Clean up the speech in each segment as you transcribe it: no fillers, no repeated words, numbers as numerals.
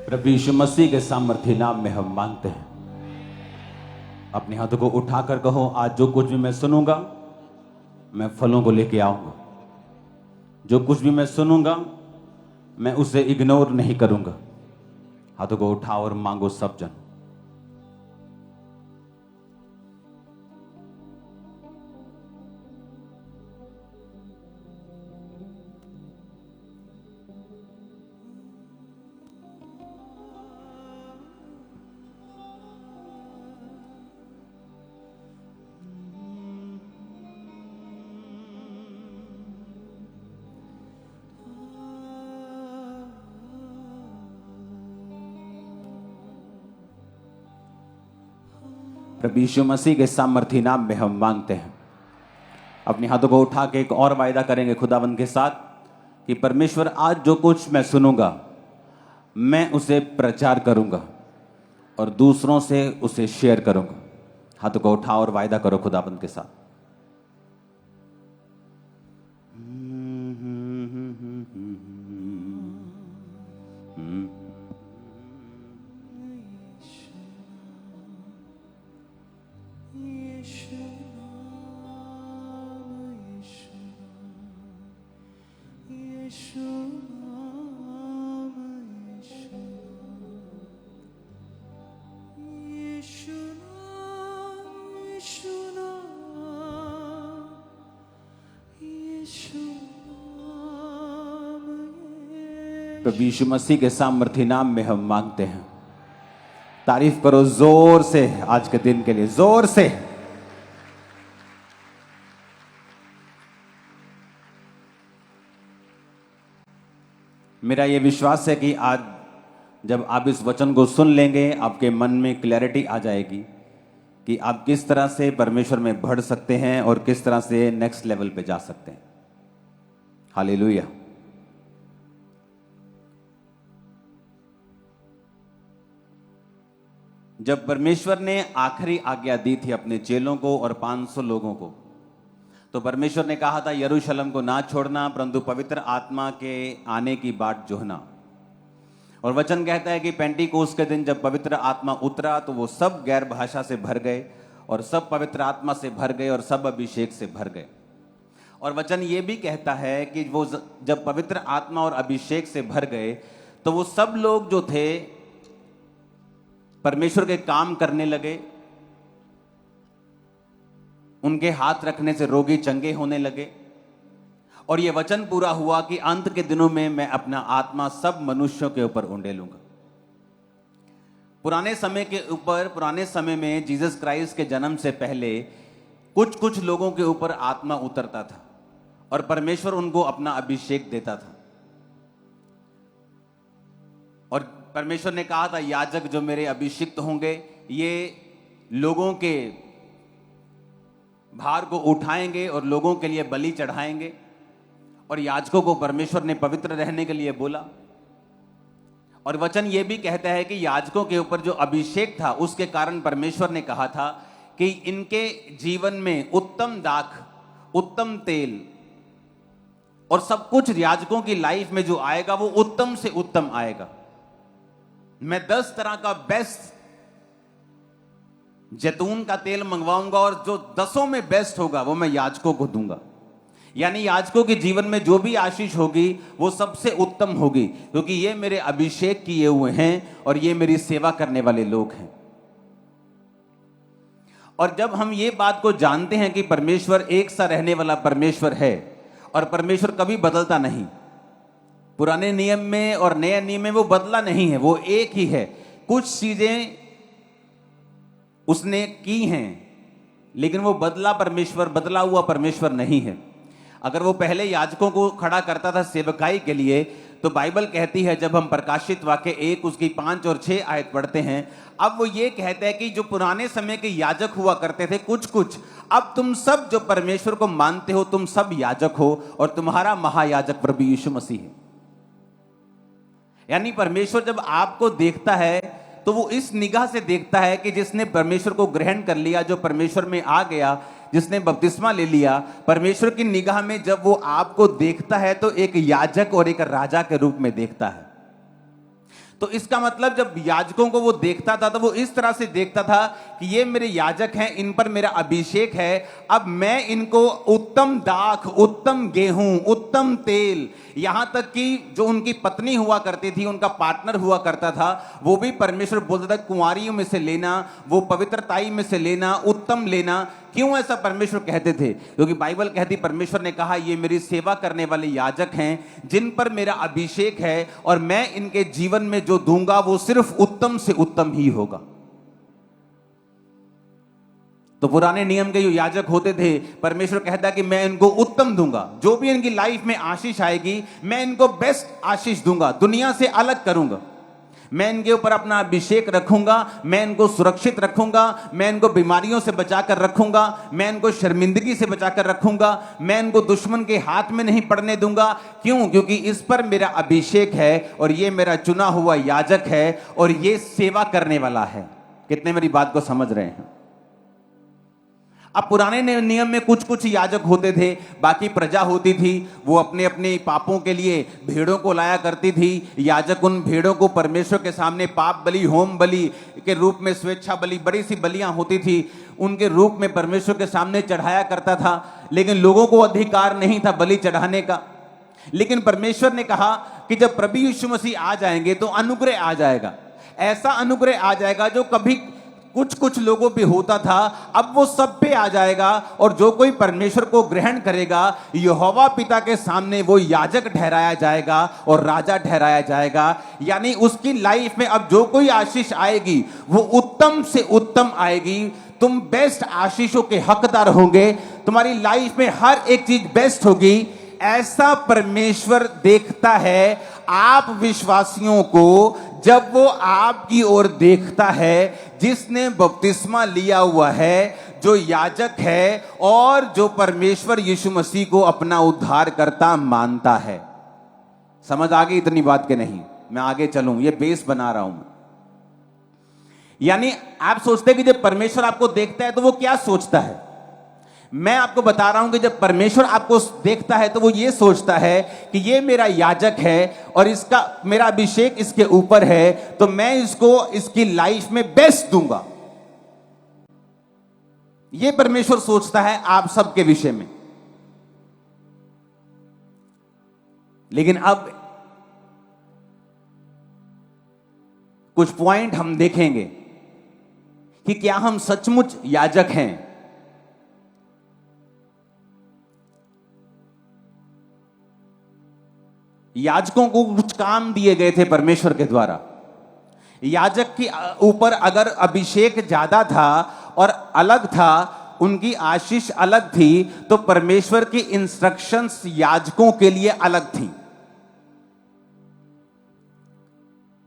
प्रभु यीशु मसीह के सामर्थ्य नाम में हम मांगते हैं। अपने हाथों को उठाकर कहो, आज जो कुछ भी मैं सुनूंगा मैं फलों को लेके आऊंगा। जो कुछ भी मैं सुनूंगा मैं उसे इग्नोर नहीं करूंगा। हाथों को उठाओ और मांगो सब जन। प्रभु यीशु मसीह के सामर्थ्य नाम में हम मांगते हैं। अपने हाथों को उठा के एक और वायदा करेंगे खुदावंद के साथ कि परमेश्वर आज जो कुछ मैं सुनूंगा मैं उसे प्रचार करूंगा और दूसरों से उसे शेयर करूंगा। हाथों को उठाओ और वायदा करो खुदावंद के साथ। प्रभु यीशु मसीह के सामर्थ्य नाम में हम मांगते हैं। तारीफ करो जोर से आज के दिन के लिए, जोर से। मेरा यह विश्वास है कि आज जब आप इस वचन को सुन लेंगे आपके मन में क्लैरिटी आ जाएगी कि आप किस तरह से परमेश्वर में बढ़ सकते हैं और किस तरह से नेक्स्ट लेवल पे जा सकते हैं। हालेलुया। जब परमेश्वर ने आखिरी आज्ञा दी थी अपने चेलों को और 500 लोगों को, तो परमेश्वर ने कहा था यरूशलेम को ना छोड़ना परंतु पवित्र आत्मा के आने की बाट जोहना। और वचन कहता है कि पेंटीकोस्त के दिन जब पवित्र आत्मा उतरा तो वो सब गैर भाषा से भर गए और सब पवित्र आत्मा से भर गए और सब अभिषेक से भर गए। और वचन ये भी कहता है कि वो जब पवित्र आत्मा और अभिषेक से भर गए तो वो सब लोग जो थे परमेश्वर के काम करने लगे। उनके हाथ रखने से रोगी चंगे होने लगे। और यह वचन पूरा हुआ कि अंत के दिनों में मैं अपना आत्मा सब मनुष्यों के ऊपर उंडेलूंगा। पुराने समय में जीसस क्राइस्ट के जन्म से पहले कुछ लोगों के ऊपर आत्मा उतरता था और परमेश्वर उनको अपना अभिषेक देता था। और परमेश्वर ने कहा था याजक जो मेरे अभिषिक्त होंगे ये लोगों के भार को उठाएंगे और लोगों के लिए बलि चढ़ाएंगे। और याजकों को परमेश्वर ने पवित्र रहने के लिए बोला। और वचन ये भी कहता है कि याजकों के ऊपर जो अभिषेक था उसके कारण परमेश्वर ने कहा था कि इनके जीवन में उत्तम दाख, उत्तम तेल और सब कुछ याजकों की लाइफ में जो आएगा वो उत्तम से उत्तम आएगा। मैं 10 तरह का बेस्ट जैतून का तेल मंगवाऊंगा और जो 10 में बेस्ट होगा वो मैं याजकों को दूंगा। यानी याजकों के जीवन में जो भी आशीष होगी वो सबसे उत्तम होगी, क्योंकि ये मेरे अभिषेक किए हुए हैं और ये मेरी सेवा करने वाले लोग हैं। और जब हम ये बात को जानते हैं कि परमेश्वर एक सा रहने वाला परमेश्वर है और परमेश्वर कभी बदलता नहीं, पुराने नियम में और नए नियम में वो बदला नहीं है, वो एक ही है। कुछ चीजें उसने की हैं लेकिन वो बदला हुआ परमेश्वर नहीं है। अगर वो पहले याजकों को खड़ा करता था सेवकाई के लिए तो बाइबल कहती है, जब हम प्रकाशित वाक्य 1 उसकी 5 और 6 आयत पढ़ते हैं, अब वो ये कहते हैं कि जो पुराने समय के याजक हुआ करते थे कुछ, अब तुम सब जो परमेश्वर को मानते हो तुम सब याजक हो और तुम्हारा महायाजक प्रभु यीशु मसीह है। यानी परमेश्वर जब आपको देखता है तो वो इस निगाह से देखता है कि जिसने परमेश्वर को ग्रहण कर लिया, जो परमेश्वर में आ गया, जिसने बपतिस्मा ले लिया, परमेश्वर की निगाह में जब वो आपको देखता है तो एक याजक और एक राजा के रूप में देखता है। तो इसका मतलब जब याजकों को वो देखता था तो वो इस तरह से देखता था कि ये मेरे याजक हैं, इन पर मेरा अभिषेक है, अब मैं इनको उत्तम दाख, उत्तम गेहूं, उत्तम तेल, यहां तक कि जो उनकी पत्नी हुआ करती थी, उनका पार्टनर हुआ करता था, वो भी परमेश्वर बोलता था कुंवारियों में से लेना, वो पवित्रताई में से लेना, उत्तम लेना। क्यों ऐसा परमेश्वर कहते थे? क्योंकि बाइबल कहती, परमेश्वर ने कहा ये मेरी सेवा करने वाले याजक हैं जिन पर मेरा अभिषेक है, और मैं इनके जीवन में जो दूंगा वो सिर्फ उत्तम से उत्तम ही होगा। तो पुराने नियम के जो याजक होते थे, परमेश्वर कहता कि मैं इनको उत्तम दूंगा, जो भी इनकी लाइफ में आशीष आएगी मैं इनको बेस्ट आशीष दूंगा, दुनिया से अलग करूंगा, मैं इनके ऊपर अपना अभिषेक रखूंगा, मैं इनको सुरक्षित रखूंगा, मैं इनको बीमारियों से बचाकर रखूंगा, मैं इनको शर्मिंदगी से बचाकर रखूंगा, मैं इनको दुश्मन के हाथ में नहीं पड़ने दूंगा। क्यों? क्योंकि इस पर मेरा अभिषेक है और ये मेरा चुना हुआ याजक है और ये सेवा करने वाला है। कितने मेरी बात को समझ रहे हैं? अब पुराने नियम में कुछ कुछ याजक होते थे, बाकी प्रजा होती थी, वो अपने अपने पापों के लिए भेड़ों को लाया करती थी। याजक उन भेड़ों को परमेश्वर के सामने पाप बलि, होम बलि के रूप में, स्वेच्छा बलि, बड़ी सी बलियां होती थी, उनके रूप में परमेश्वर के सामने चढ़ाया करता था। लेकिन लोगों को अधिकार नहीं था बलि चढ़ाने का। लेकिन परमेश्वर ने कहा कि जब प्रभु यीशु मसीह आ जाएंगे तो अनुग्रह आ जाएगा, ऐसा अनुग्रह आ जाएगा जो कभी कुछ कुछ लोगों पे होता था, अब वो सब पे आ जाएगा। और जो कोई परमेश्वर को ग्रहण करेगा, यहोवा पिता के सामने वो याजक ठहराया जाएगा और राजा ठहराया जाएगा। यानी उसकी लाइफ में अब जो कोई आशीष आएगी वो उत्तम से उत्तम आएगी। तुम बेस्ट आशीषों के हकदार होंगे, तुम्हारी लाइफ में हर एक चीज बेस्ट होगी। ऐसा परमेश्वर देखता है आप विश्वासियों को, जब वो आपकी ओर देखता है जिसने बपतिस्मा लिया हुआ है, जो याजक है और जो परमेश्वर यीशु मसीह को अपना उद्धारकर्ता मानता है। समझ आ गई इतनी बात के नहीं? मैं आगे चलूं, ये बेस बना रहा हूं मैं। यानी आप सोचते हैं कि जब परमेश्वर आपको देखता है तो वो क्या सोचता है? मैं आपको बता रहा हूं कि जब परमेश्वर आपको देखता है तो वो ये सोचता है कि ये मेरा याजक है और इसका मेरा अभिषेक इसके ऊपर है, तो मैं इसको इसकी लाइफ में बेस्ट दूंगा। ये परमेश्वर सोचता है आप सबके विषय में। लेकिन अब कुछ पॉइंट हम देखेंगे कि क्या हम सचमुच याजक हैं। याजकों को कुछ काम दिए गए थे परमेश्वर के द्वारा। याजक के ऊपर अगर अभिषेक ज्यादा था और अलग था, उनकी आशीष अलग थी, तो परमेश्वर की इंस्ट्रक्शंस याजकों के लिए अलग थी।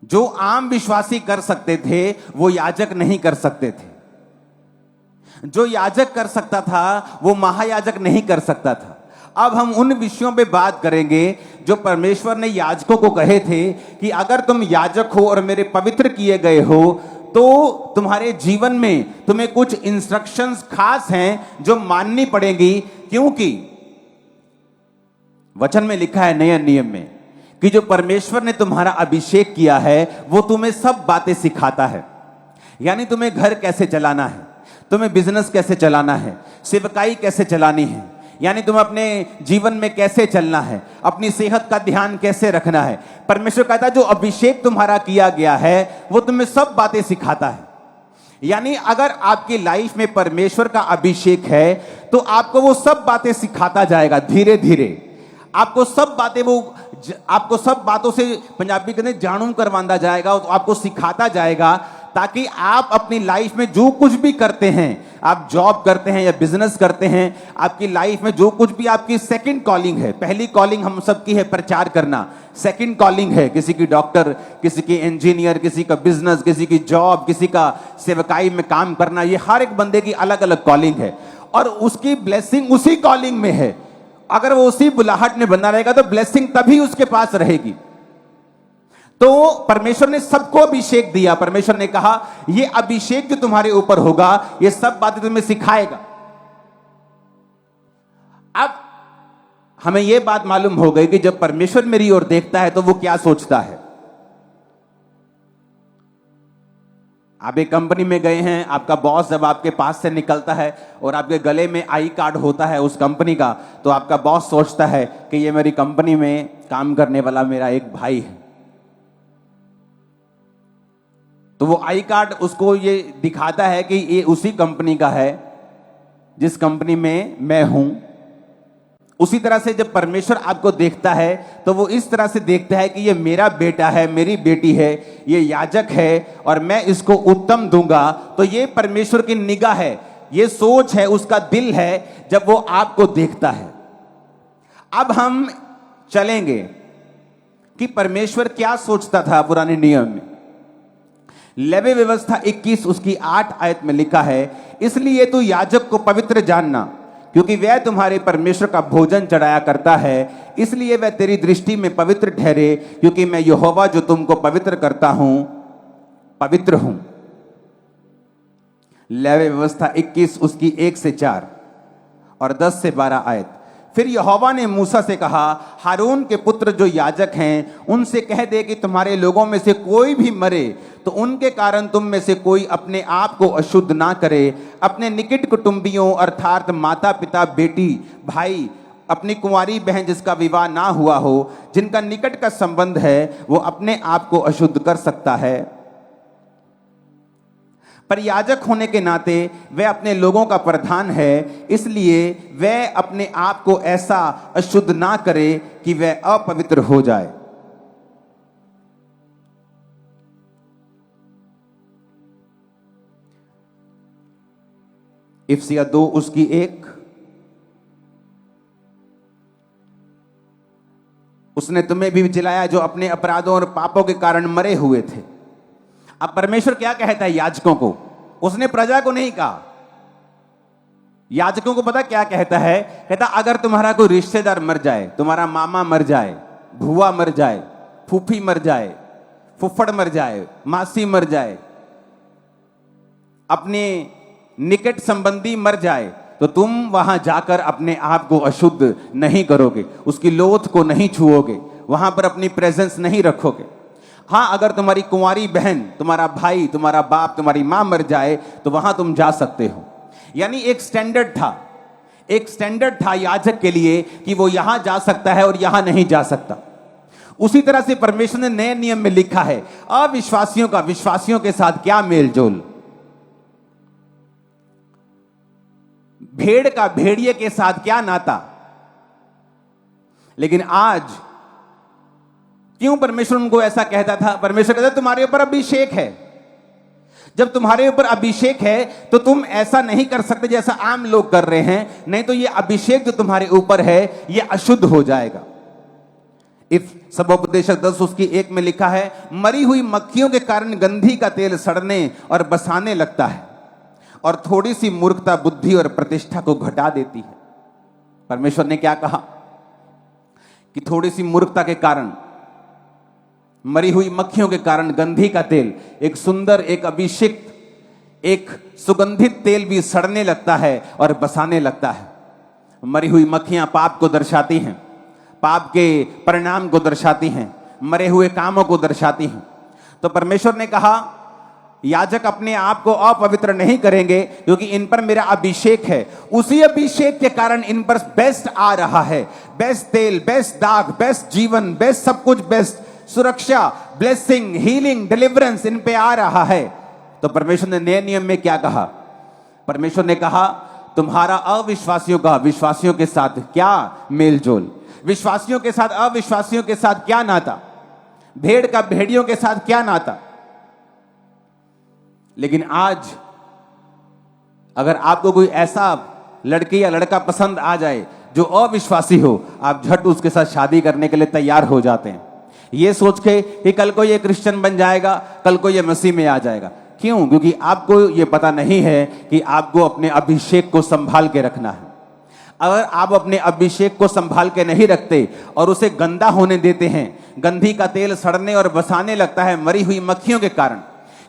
जो आम विश्वासी कर सकते थे वो याजक नहीं कर सकते थे। जो याजक कर सकता था वो महायाजक नहीं कर सकता था। अब हम उन विषयों पे बात करेंगे जो परमेश्वर ने याजकों को कहे थे कि अगर तुम याजक हो और मेरे पवित्र किए गए हो तो तुम्हारे जीवन में तुम्हें कुछ इंस्ट्रक्शंस खास हैं जो माननी पड़ेंगी। क्योंकि वचन में लिखा है नए नियम में कि जो परमेश्वर ने तुम्हारा अभिषेक किया है वो तुम्हें सब बातें सिखाता है। यानी तुम्हें घर कैसे चलाना है, तुम्हें बिजनेस कैसे चलाना है, सेवकाई कैसे चलानी है, यानी तुम्हें अपने जीवन में कैसे चलना है, अपनी सेहत का ध्यान कैसे रखना है। परमेश्वर कहता है जो अभिषेक तुम्हारा किया गया है वो तुम्हें सब बातें सिखाता है। यानी अगर आपकी लाइफ में परमेश्वर का अभिषेक है तो आपको वो सब बातें सिखाता जाएगा धीरे धीरे। आपको सब बातों से पंजाबी कहते जानू करवांदा जाएगा, तो आपको सिखाता जाएगा ताकि आप अपनी लाइफ में जो कुछ भी करते हैं, आप जॉब करते हैं या बिजनेस करते हैं, आपकी लाइफ में जो कुछ भी आपकी सेकंड कॉलिंग है। पहली कॉलिंग हम सबकी है प्रचार करना, सेकंड कॉलिंग है किसी की डॉक्टर, किसी की इंजीनियर, किसी का बिजनेस, किसी की जॉब, किसी का सेवकाई में काम करना। ये हर एक बंदे की अलग अलग कॉलिंग है और उसकी ब्लेसिंग उसी कॉलिंग में है। अगर वो उसी बुलाहट में बना रहेगा तो ब्लेसिंग तभी उसके पास रहेगी। तो परमेश्वर ने सबको अभिषेक दिया। परमेश्वर ने कहा ये अभिषेक जो तुम्हारे ऊपर होगा ये सब बातें तुम्हें सिखाएगा। हमें यह बात मालूम हो गई कि जब परमेश्वर मेरी ओर देखता है तो वो क्या सोचता है। आप एक कंपनी में गए हैं, आपका बॉस जब आपके पास से निकलता है और आपके गले में आई कार्ड होता है उस कंपनी का, तो आपका बॉस सोचता है कि ये मेरी कंपनी में काम करने वाला मेरा एक भाई है। तो वो आई कार्ड उसको ये दिखाता है कि ये उसी कंपनी का है जिस कंपनी में मैं हूं। उसी तरह से जब परमेश्वर आपको देखता है तो वो इस तरह से देखता है कि ये मेरा बेटा है, मेरी बेटी है, ये याजक है और मैं इसको उत्तम दूंगा। तो ये परमेश्वर की निगाह है, ये सोच है, उसका दिल है जब वो आपको देखता है। अब हम चलेंगे कि परमेश्वर क्या सोचता था पुराने नियम में। लेवी व्यवस्था 21 उसकी 8 आयत में लिखा है, इसलिए तू याजक को पवित्र जानना, क्योंकि वह तुम्हारे परमेश्वर का भोजन चढ़ाया करता है, इसलिए वह तेरी दृष्टि में पवित्र ठहरे, क्योंकि मैं यहोवा जो तुमको पवित्र करता हूं पवित्र हूं। लेवी व्यवस्था 21 उसकी 1 से 4 और 10 से 12 आयत। फिर यहोवा ने मूसा से कहा, हारून के पुत्र जो याजक हैं उनसे कह दे कि तुम्हारे लोगों में से कोई भी मरे तो उनके कारण तुम में से कोई अपने आप को अशुद्ध ना करे। अपने निकट कुटुंबियों अर्थात माता पिता, बेटी, भाई, अपनी कुंवारी बहन जिसका विवाह ना हुआ हो, जिनका निकट का संबंध है, वो अपने आप को अशुद्ध कर सकता है। पर याजक होने के नाते वह अपने लोगों का प्रधान है, इसलिए वह अपने आप को ऐसा अशुद्ध ना करे कि वह अपवित्र हो जाए। इफिसिया 2 उसकी 1। उसने तुम्हें भी जिलाया जो अपने अपराधों और पापों के कारण मरे हुए थे। अब परमेश्वर क्या कहता है याजकों को? उसने प्रजा को नहीं कहा। याजकों को पता क्या कहता है? कहता अगर तुम्हारा कोई रिश्तेदार मर जाए, तुम्हारा मामा मर जाए, भुआ मर जाए, फूफी मर जाए, फुफ्फड़ मर जाए, मासी मर जाए, अपने निकट संबंधी मर जाए, तो तुम वहां जाकर अपने आप को अशुद्ध नहीं करोगे, उसकी लोथ को नहीं छुओगे, वहां पर अपनी प्रेजेंस नहीं रखोगे। हां, अगर तुम्हारी कुंवारी बहन, तुम्हारा भाई, तुम्हारा बाप, तुम्हारी मां मर जाए तो वहां तुम जा सकते हो। यानी एक स्टैंडर्ड था याजक के लिए कि वो यहां जा सकता है और यहां नहीं जा सकता। उसी तरह से परमेश्वर ने नए नियम में लिखा है अविश्वासियों का विश्वासियों के साथ क्या मेलजोल, भेड़ का भेड़िए के साथ क्या नाता। लेकिन आज क्यों परमेश्वर उनको ऐसा कहता था? परमेश्वर कहता तुम्हारे ऊपर अभिषेक है। जब तुम्हारे ऊपर अभिषेक है तो तुम ऐसा नहीं कर सकते जैसा आम लोग कर रहे हैं, नहीं तो ये अभिषेक जो तुम्हारे ऊपर है ये अशुद्ध हो जाएगा। इफ सबोपदेशक 10 उसकी 1 में लिखा है, मरी हुई मक्खियों के कारण गंधी का तेल सड़ने और बसाने लगता है, और थोड़ी सी मूर्खता बुद्धि और प्रतिष्ठा को घटा देती है। परमेश्वर ने क्या कहा कि थोड़ी सी मूर्खता के कारण, मरी हुई मक्खियों के कारण गंधी का तेल, एक सुंदर, एक अभिषिक्त, एक सुगंधित तेल भी सड़ने लगता है और बसाने लगता है। मरी हुई मक्खियां पाप को दर्शाती हैं, पाप के परिणाम को दर्शाती हैं, मरे हुए कामों को दर्शाती हैं। तो परमेश्वर ने कहा याजक अपने आप को अपवित्र नहीं करेंगे क्योंकि इन पर मेरा अभिषेक है। उसी अभिषेक के कारण इन पर बेस्ट आ रहा है, बेस्ट तेल, बेस्ट दाग, बेस्ट जीवन, बेस्ट सब कुछ, बेस्ट सुरक्षा, ब्लेसिंग, हीलिंग, डिलीवरेंस इन पे आ रहा है। तो परमेश्वर ने नए नियम में क्या कहा? परमेश्वर ने कहा तुम्हारा अविश्वासियों का विश्वासियों के साथ क्या मेलजोल, विश्वासियों के साथ अविश्वासियों के साथ क्या नाता, भेड़ का भेड़ियों के साथ क्या नाता। लेकिन आज अगर आपको कोई ऐसा लड़की या लड़का पसंद आ जाए जो अविश्वासी हो, आप झट उसके साथ शादी करने के लिए तैयार हो जाते हैं, ये सोच के कि कल को ये क्रिश्चियन बन जाएगा, कल को ये मसीह में आ जाएगा। क्यों? क्योंकि आपको ये पता नहीं है कि आपको अपने अभिषेक को संभाल के रखना है। अगर आप अपने अभिषेक को संभाल के नहीं रखते और उसे गंदा होने देते हैं, गंधी का तेल सड़ने और बसाने लगता है मरी हुई मक्खियों के कारण।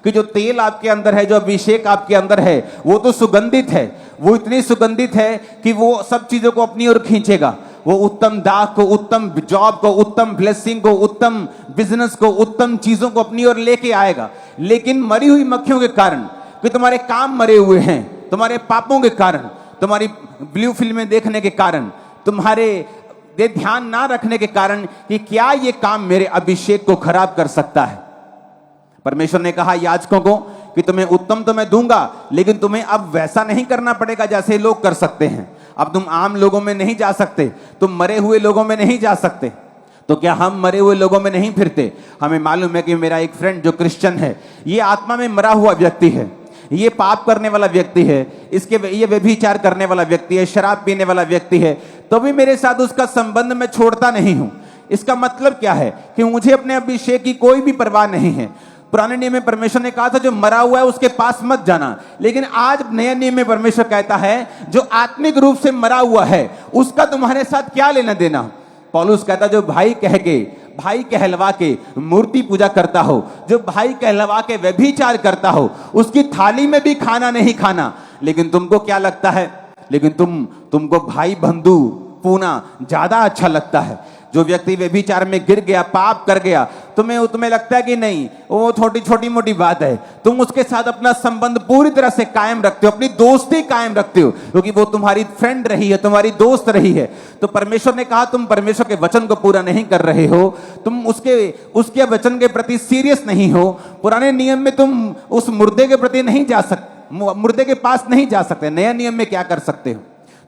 कि जो तेल आपके अंदर है, जो अभिषेक आपके अंदर है, वो तो सुगंधित है, वो इतनी सुगंधित है कि वो सब चीजों को अपनी ओर खींचेगा। वो उत्तम दाग को, उत्तम जॉब को, उत्तम ब्लेसिंग को, उत्तम बिजनेस को, उत्तम चीजों को अपनी ओर लेके आएगा। लेकिन मरी हुई मक्खियों के कारण, कि तुम्हारे काम मरे हुए हैं, तुम्हारे पापों के कारण, तुम्हारी ब्लू फिल्में देखने के कारण, तुम्हारे ध्यान ना रखने के कारण कि क्या ये काम मेरे अभिषेक को खराब कर सकता है। परमेश्वर ने कहा याजकों को कि तुम्हें उत्तम तो मैं दूंगा, लेकिन तुम्हें अब वैसा नहीं करना पड़ेगा जैसे लोग कर सकते हैं। अब तुम आम लोगों में नहीं जा सकते, तुम मरे हुए लोगों में नहीं जा सकते। तो क्या हम मरे हुए लोगों में नहीं फिरते? हमें मालूम है कि मेरा एक फ्रेंड जो क्रिश्चियन है, ये आत्मा में मरा हुआ व्यक्ति है, ये पाप करने वाला व्यक्ति है, ये व्यभिचार करने वाला व्यक्ति है, शराब पीने वाला व्यक्ति है, तो भी मेरे साथ उसका संबंध मैं छोड़ता नहीं हूं। इसका मतलब क्या है कि मुझे अपने अभिषेक की कोई भी परवाह नहीं है। पुराने नियम में परमेश्वर ने कहा था जो मरा हुआ है उसके पास मत जाना, लेकिन आज नए नियम में परमेश्वर कहता है जो आत्मिक रूप से मरा हुआ है उसका तुम्हारे साथ क्या लेना देना। पौलुस कहता जो भाई कहलवा के मूर्ति पूजा करता हो, जो भाई कहलवा के व्यभिचार करता हो, उसकी थाली में भी खाना नहीं खाना। लेकिन तुमको क्या लगता है? लेकिन तुमको भाई बंधु पूना ज्यादा अच्छा लगता है। जो व्यक्ति व्यभिचार में गिर गया, पाप कर गया, तुम्हें लगता है कि नहीं वो छोटी मोटी बात है, तुम उसके साथ अपना संबंध पूरी तरह से कायम रखते हो, अपनी दोस्ती कायम रखते हो, क्योंकि वो तुम्हारी फ्रेंड रही है, तुम्हारी दोस्त रही है। तो परमेश्वर ने कहा तुम परमेश्वर के वचन को पूरा नहीं कर रहे हो, तुम उसके वचन के प्रति सीरियस नहीं हो। पुराने नियम में तुम उस मुर्दे के प्रति नहीं जा सकते, मुर्दे के पास नहीं जा सकते। नए नियम में क्या कर सकते हो?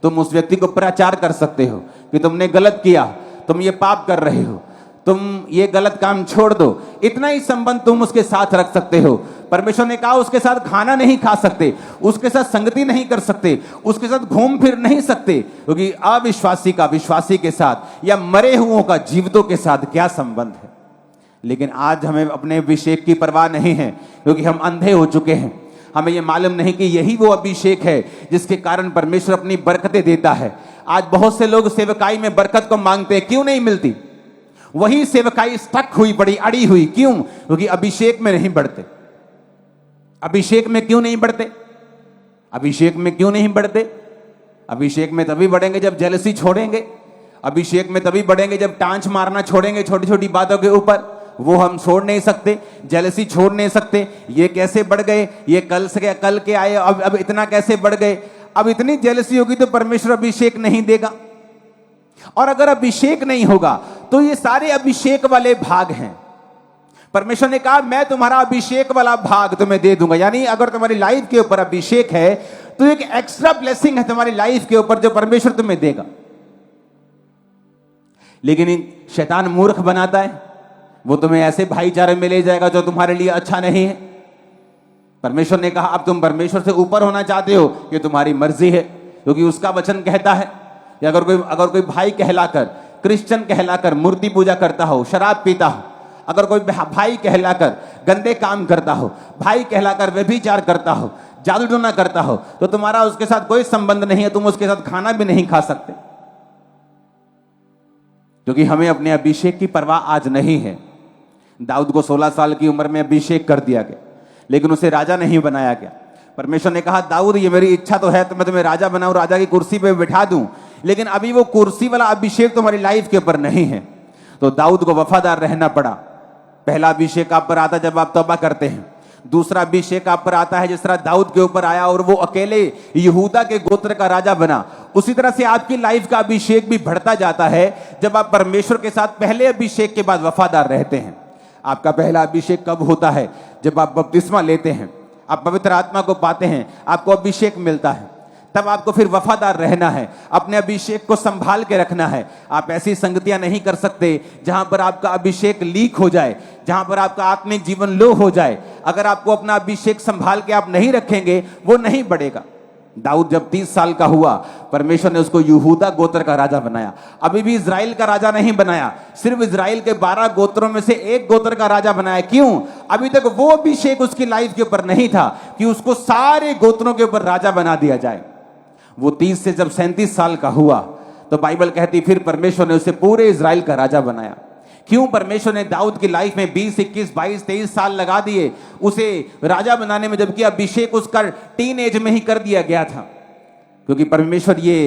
तुम उस व्यक्ति को प्रचार कर सकते हो कि तुमने गलत किया, तुम ये पाप कर रहे हो, तुम ये गलत काम छोड़ दो। इतना ही संबंध तुम उसके साथ रख सकते हो। परमेश्वर ने कहा उसके साथ खाना नहीं खा सकते, उसके साथ संगति नहीं कर सकते, उसके साथ घूम फिर नहीं सकते, क्योंकि अविश्वासी का विश्वासी के साथ या मरे हुओं का जीवितों के साथ क्या संबंध है। लेकिन आज हमें अपने अभिषेक की परवाह नहीं है, क्योंकि हम अंधे हो चुके हैं। हमें यह मालूम नहीं कि यही वो अभिषेक है जिसके कारण परमेश्वर अपनी बरकतें देता है। आज बहुत से लोग सेवकाई में बरकत को मांगते हैं, क्यों नहीं मिलती? वही सेवकाई स्टक हुई पड़ी, अड़ी हुई, क्यों? क्योंकि अभिषेक में नहीं बढ़ते। अभिषेक में क्यों नहीं बढ़ते? अभिषेक में क्यों नहीं बढ़ते? अभिषेक में तभी बढ़ेंगे जब जेलसी छोड़ेंगे। अभिषेक में तभी बढ़ेंगे जब टांच मारना छोड़ेंगे छोटी छोटी बातों के ऊपर। वो हम छोड़ नहीं सकते, जेलसी छोड़ नहीं सकते। ये कैसे बढ़ गए, ये कल के आए, अब इतना कैसे बढ़ गए? अब इतनी जेलसी होगी तो परमेश्वर अभिषेक नहीं देगा। और अगर अभिषेक नहीं होगा तो ये सारे अभिषेक वाले भाग हैं। परमेश्वर ने कहा मैं तुम्हारा अभिषेक वाला भाग तुम्हें दे दूंगा। यानी अगर तुम्हारी लाइफ के ऊपर अभिषेक है तो एक एक्स्ट्रा ब्लेसिंग है तुम्हारी लाइफ के ऊपर जो परमेश्वर तुम्हें देगा। लेकिन शैतान मूर्ख बनाता है, वो तुम्हें ऐसे भाईचारे में ले जाएगा जो तुम्हारे लिए अच्छा नहीं है। परमेश्वर ने कहा अब तुम परमेश्वर से ऊपर होना चाहते हो, ये तुम्हारी मर्जी है, क्योंकि उसका वचन कहता है कि अगर कोई भाई कहलाकर, क्रिश्चियन कहलाकर मूर्ति पूजा करता हो, शराब पीता हो, अगर कोई भाई कहलाकर गंदे काम करता हो, भाई कहलाकर व्यभिचार करता हो, जादू टोना करता हो, तो तुम्हारा उसके साथ कोई संबंध नहीं है, तुम उसके साथ खाना भी नहीं खा सकते। क्योंकि हमें अपने अभिषेक की परवाह आज नहीं है। दाऊद को 16 साल की उम्र में अभिषेक कर दिया गया, लेकिन उसे राजा नहीं बनाया गया। परमेश्वर ने कहा दाऊद ये मेरी इच्छा तो है तो मैं तुम्हें राजा बनाऊं, राजा की कुर्सी पे बिठा दूं, लेकिन अभी वो कुर्सी वाला अभिषेक तुम्हारी लाइफ के ऊपर नहीं है। तो दाऊद को वफादार रहना पड़ा। पहला अभिषेक आप पर आता जब आप तौबा करते हैं। दूसरा अभिषेक आप पर आता है जिस तरह दाऊद के ऊपर आया और वो अकेले यहूदा के गोत्र का राजा बना। उसी तरह से आपकी लाइफ का अभिषेक भी बढ़ता जाता है जब आप परमेश्वर के साथ पहले अभिषेक के बाद वफादार रहते हैं। आपका पहला अभिषेक कब होता है? जब आप बपतिस्मा लेते हैं, आप पवित्र आत्मा को पाते हैं, आपको अभिषेक मिलता है, तब आपको फिर वफादार रहना है, अपने अभिषेक को संभाल के रखना है। आप ऐसी संगतियां नहीं कर सकते जहां पर आपका अभिषेक लीक हो जाए, जहां पर आपका आत्मिक जीवन लो हो जाए। अगर आपको अपना अभिषेक संभाल के आप नहीं रखेंगे, वो नहीं बढ़ेगा। दाऊद जब 30 साल का हुआ, परमेश्वर ने उसको यहूदा गोत्र का राजा बनाया। अभी भी इजराइल का राजा नहीं बनाया, सिर्फ इजराइल के 12 गोत्रों में से एक गोत्र का राजा बनाया। क्यों? अभी तक वो अभिषेक उसकी लाइफ के ऊपर नहीं था कि उसको सारे गोत्रों के ऊपर राजा बना दिया जाए। वो 30 से जब 37 साल का हुआ तो बाइबल कहती फिर परमेश्वर ने उसे पूरे इजराइल का राजा बनाया। क्यों? परमेश्वर ने दाऊद की लाइफ में 20, 21, 22, 23 साल लगा दिए उसे राजा बनाने में, जबकि अभिषेक उसका टीन एज में ही कर दिया गया था। क्योंकि परमेश्वर ये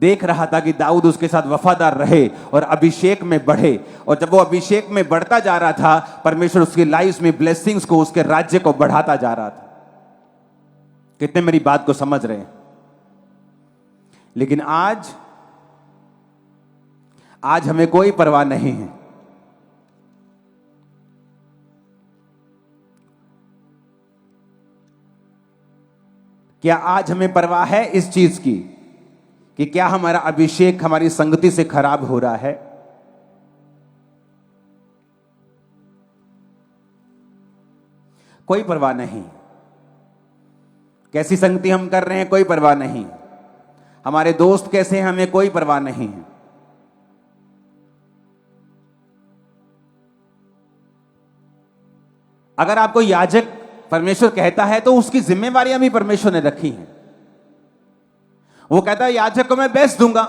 देख रहा था कि दाऊद उसके साथ वफादार रहे और अभिषेक में बढ़े, और जब वो अभिषेक में बढ़ता जा रहा था, परमेश्वर उसकी लाइफ में ब्लेसिंग्स को, उसके राज्य को बढ़ाता जा रहा था। कितने मेरी बात को समझ रहे हैं? लेकिन आज हमें कोई परवाह नहीं है। क्या आज हमें परवाह है इस चीज की कि क्या हमारा अभिषेक हमारी संगति से खराब हो रहा है? कोई परवाह नहीं। कैसी संगति हम कर रहे हैं, कोई परवाह नहीं। हमारे दोस्त कैसे हैं, हमें कोई परवाह नहीं है। अगर आपको याजक परमेश्वर कहता है तो उसकी जिम्मेवारियां भी परमेश्वर ने रखी हैं। वो कहता है याजक को मैं बेस्ट दूंगा,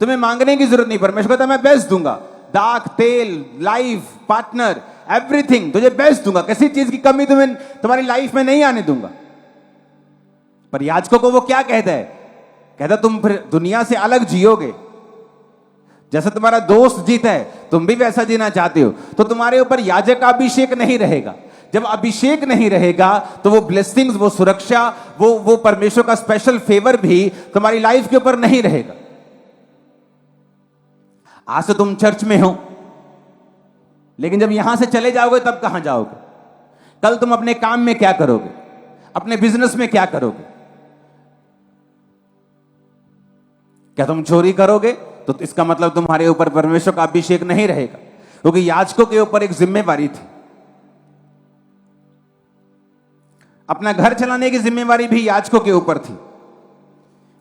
तुम्हें मांगने की जरूरत नहीं। परमेश्वर कहता है मैं बेस्ट दूंगा, दाख, तेल, लाइफ, पार्टनर, एवरीथिंग तुझे बेस्ट दूंगा, किसी चीज की कमी तुम्हारी लाइफ में नहीं आने दूंगा। पर याजकों को वो क्या कहता है? कहता तुम फिर दुनिया से अलग जियोगे, जैसे तुम्हारा दोस्त जीता है तुम भी वैसा जीना चाहते हो, तो तुम्हारे ऊपर याजक का अभिषेक नहीं रहेगा। जब अभिषेक नहीं रहेगा तो वो ब्लेसिंग्स, वो सुरक्षा, वो परमेश्वर का स्पेशल फेवर भी तुम्हारी लाइफ के ऊपर नहीं रहेगा। आज तो तुम चर्च में हो, लेकिन जब यहां से चले जाओगे तब कहां जाओगे? कल तुम अपने काम में क्या करोगे? अपने बिजनेस में क्या करोगे? क्या तुम चोरी करोगे? तो इसका मतलब तुम्हारे ऊपर परमेश्वर का अभिषेक नहीं रहेगा, क्योंकि याजकों के ऊपर एक जिम्मेवारी थी। अपना घर चलाने की जिम्मेवारी भी याजकों के ऊपर थी।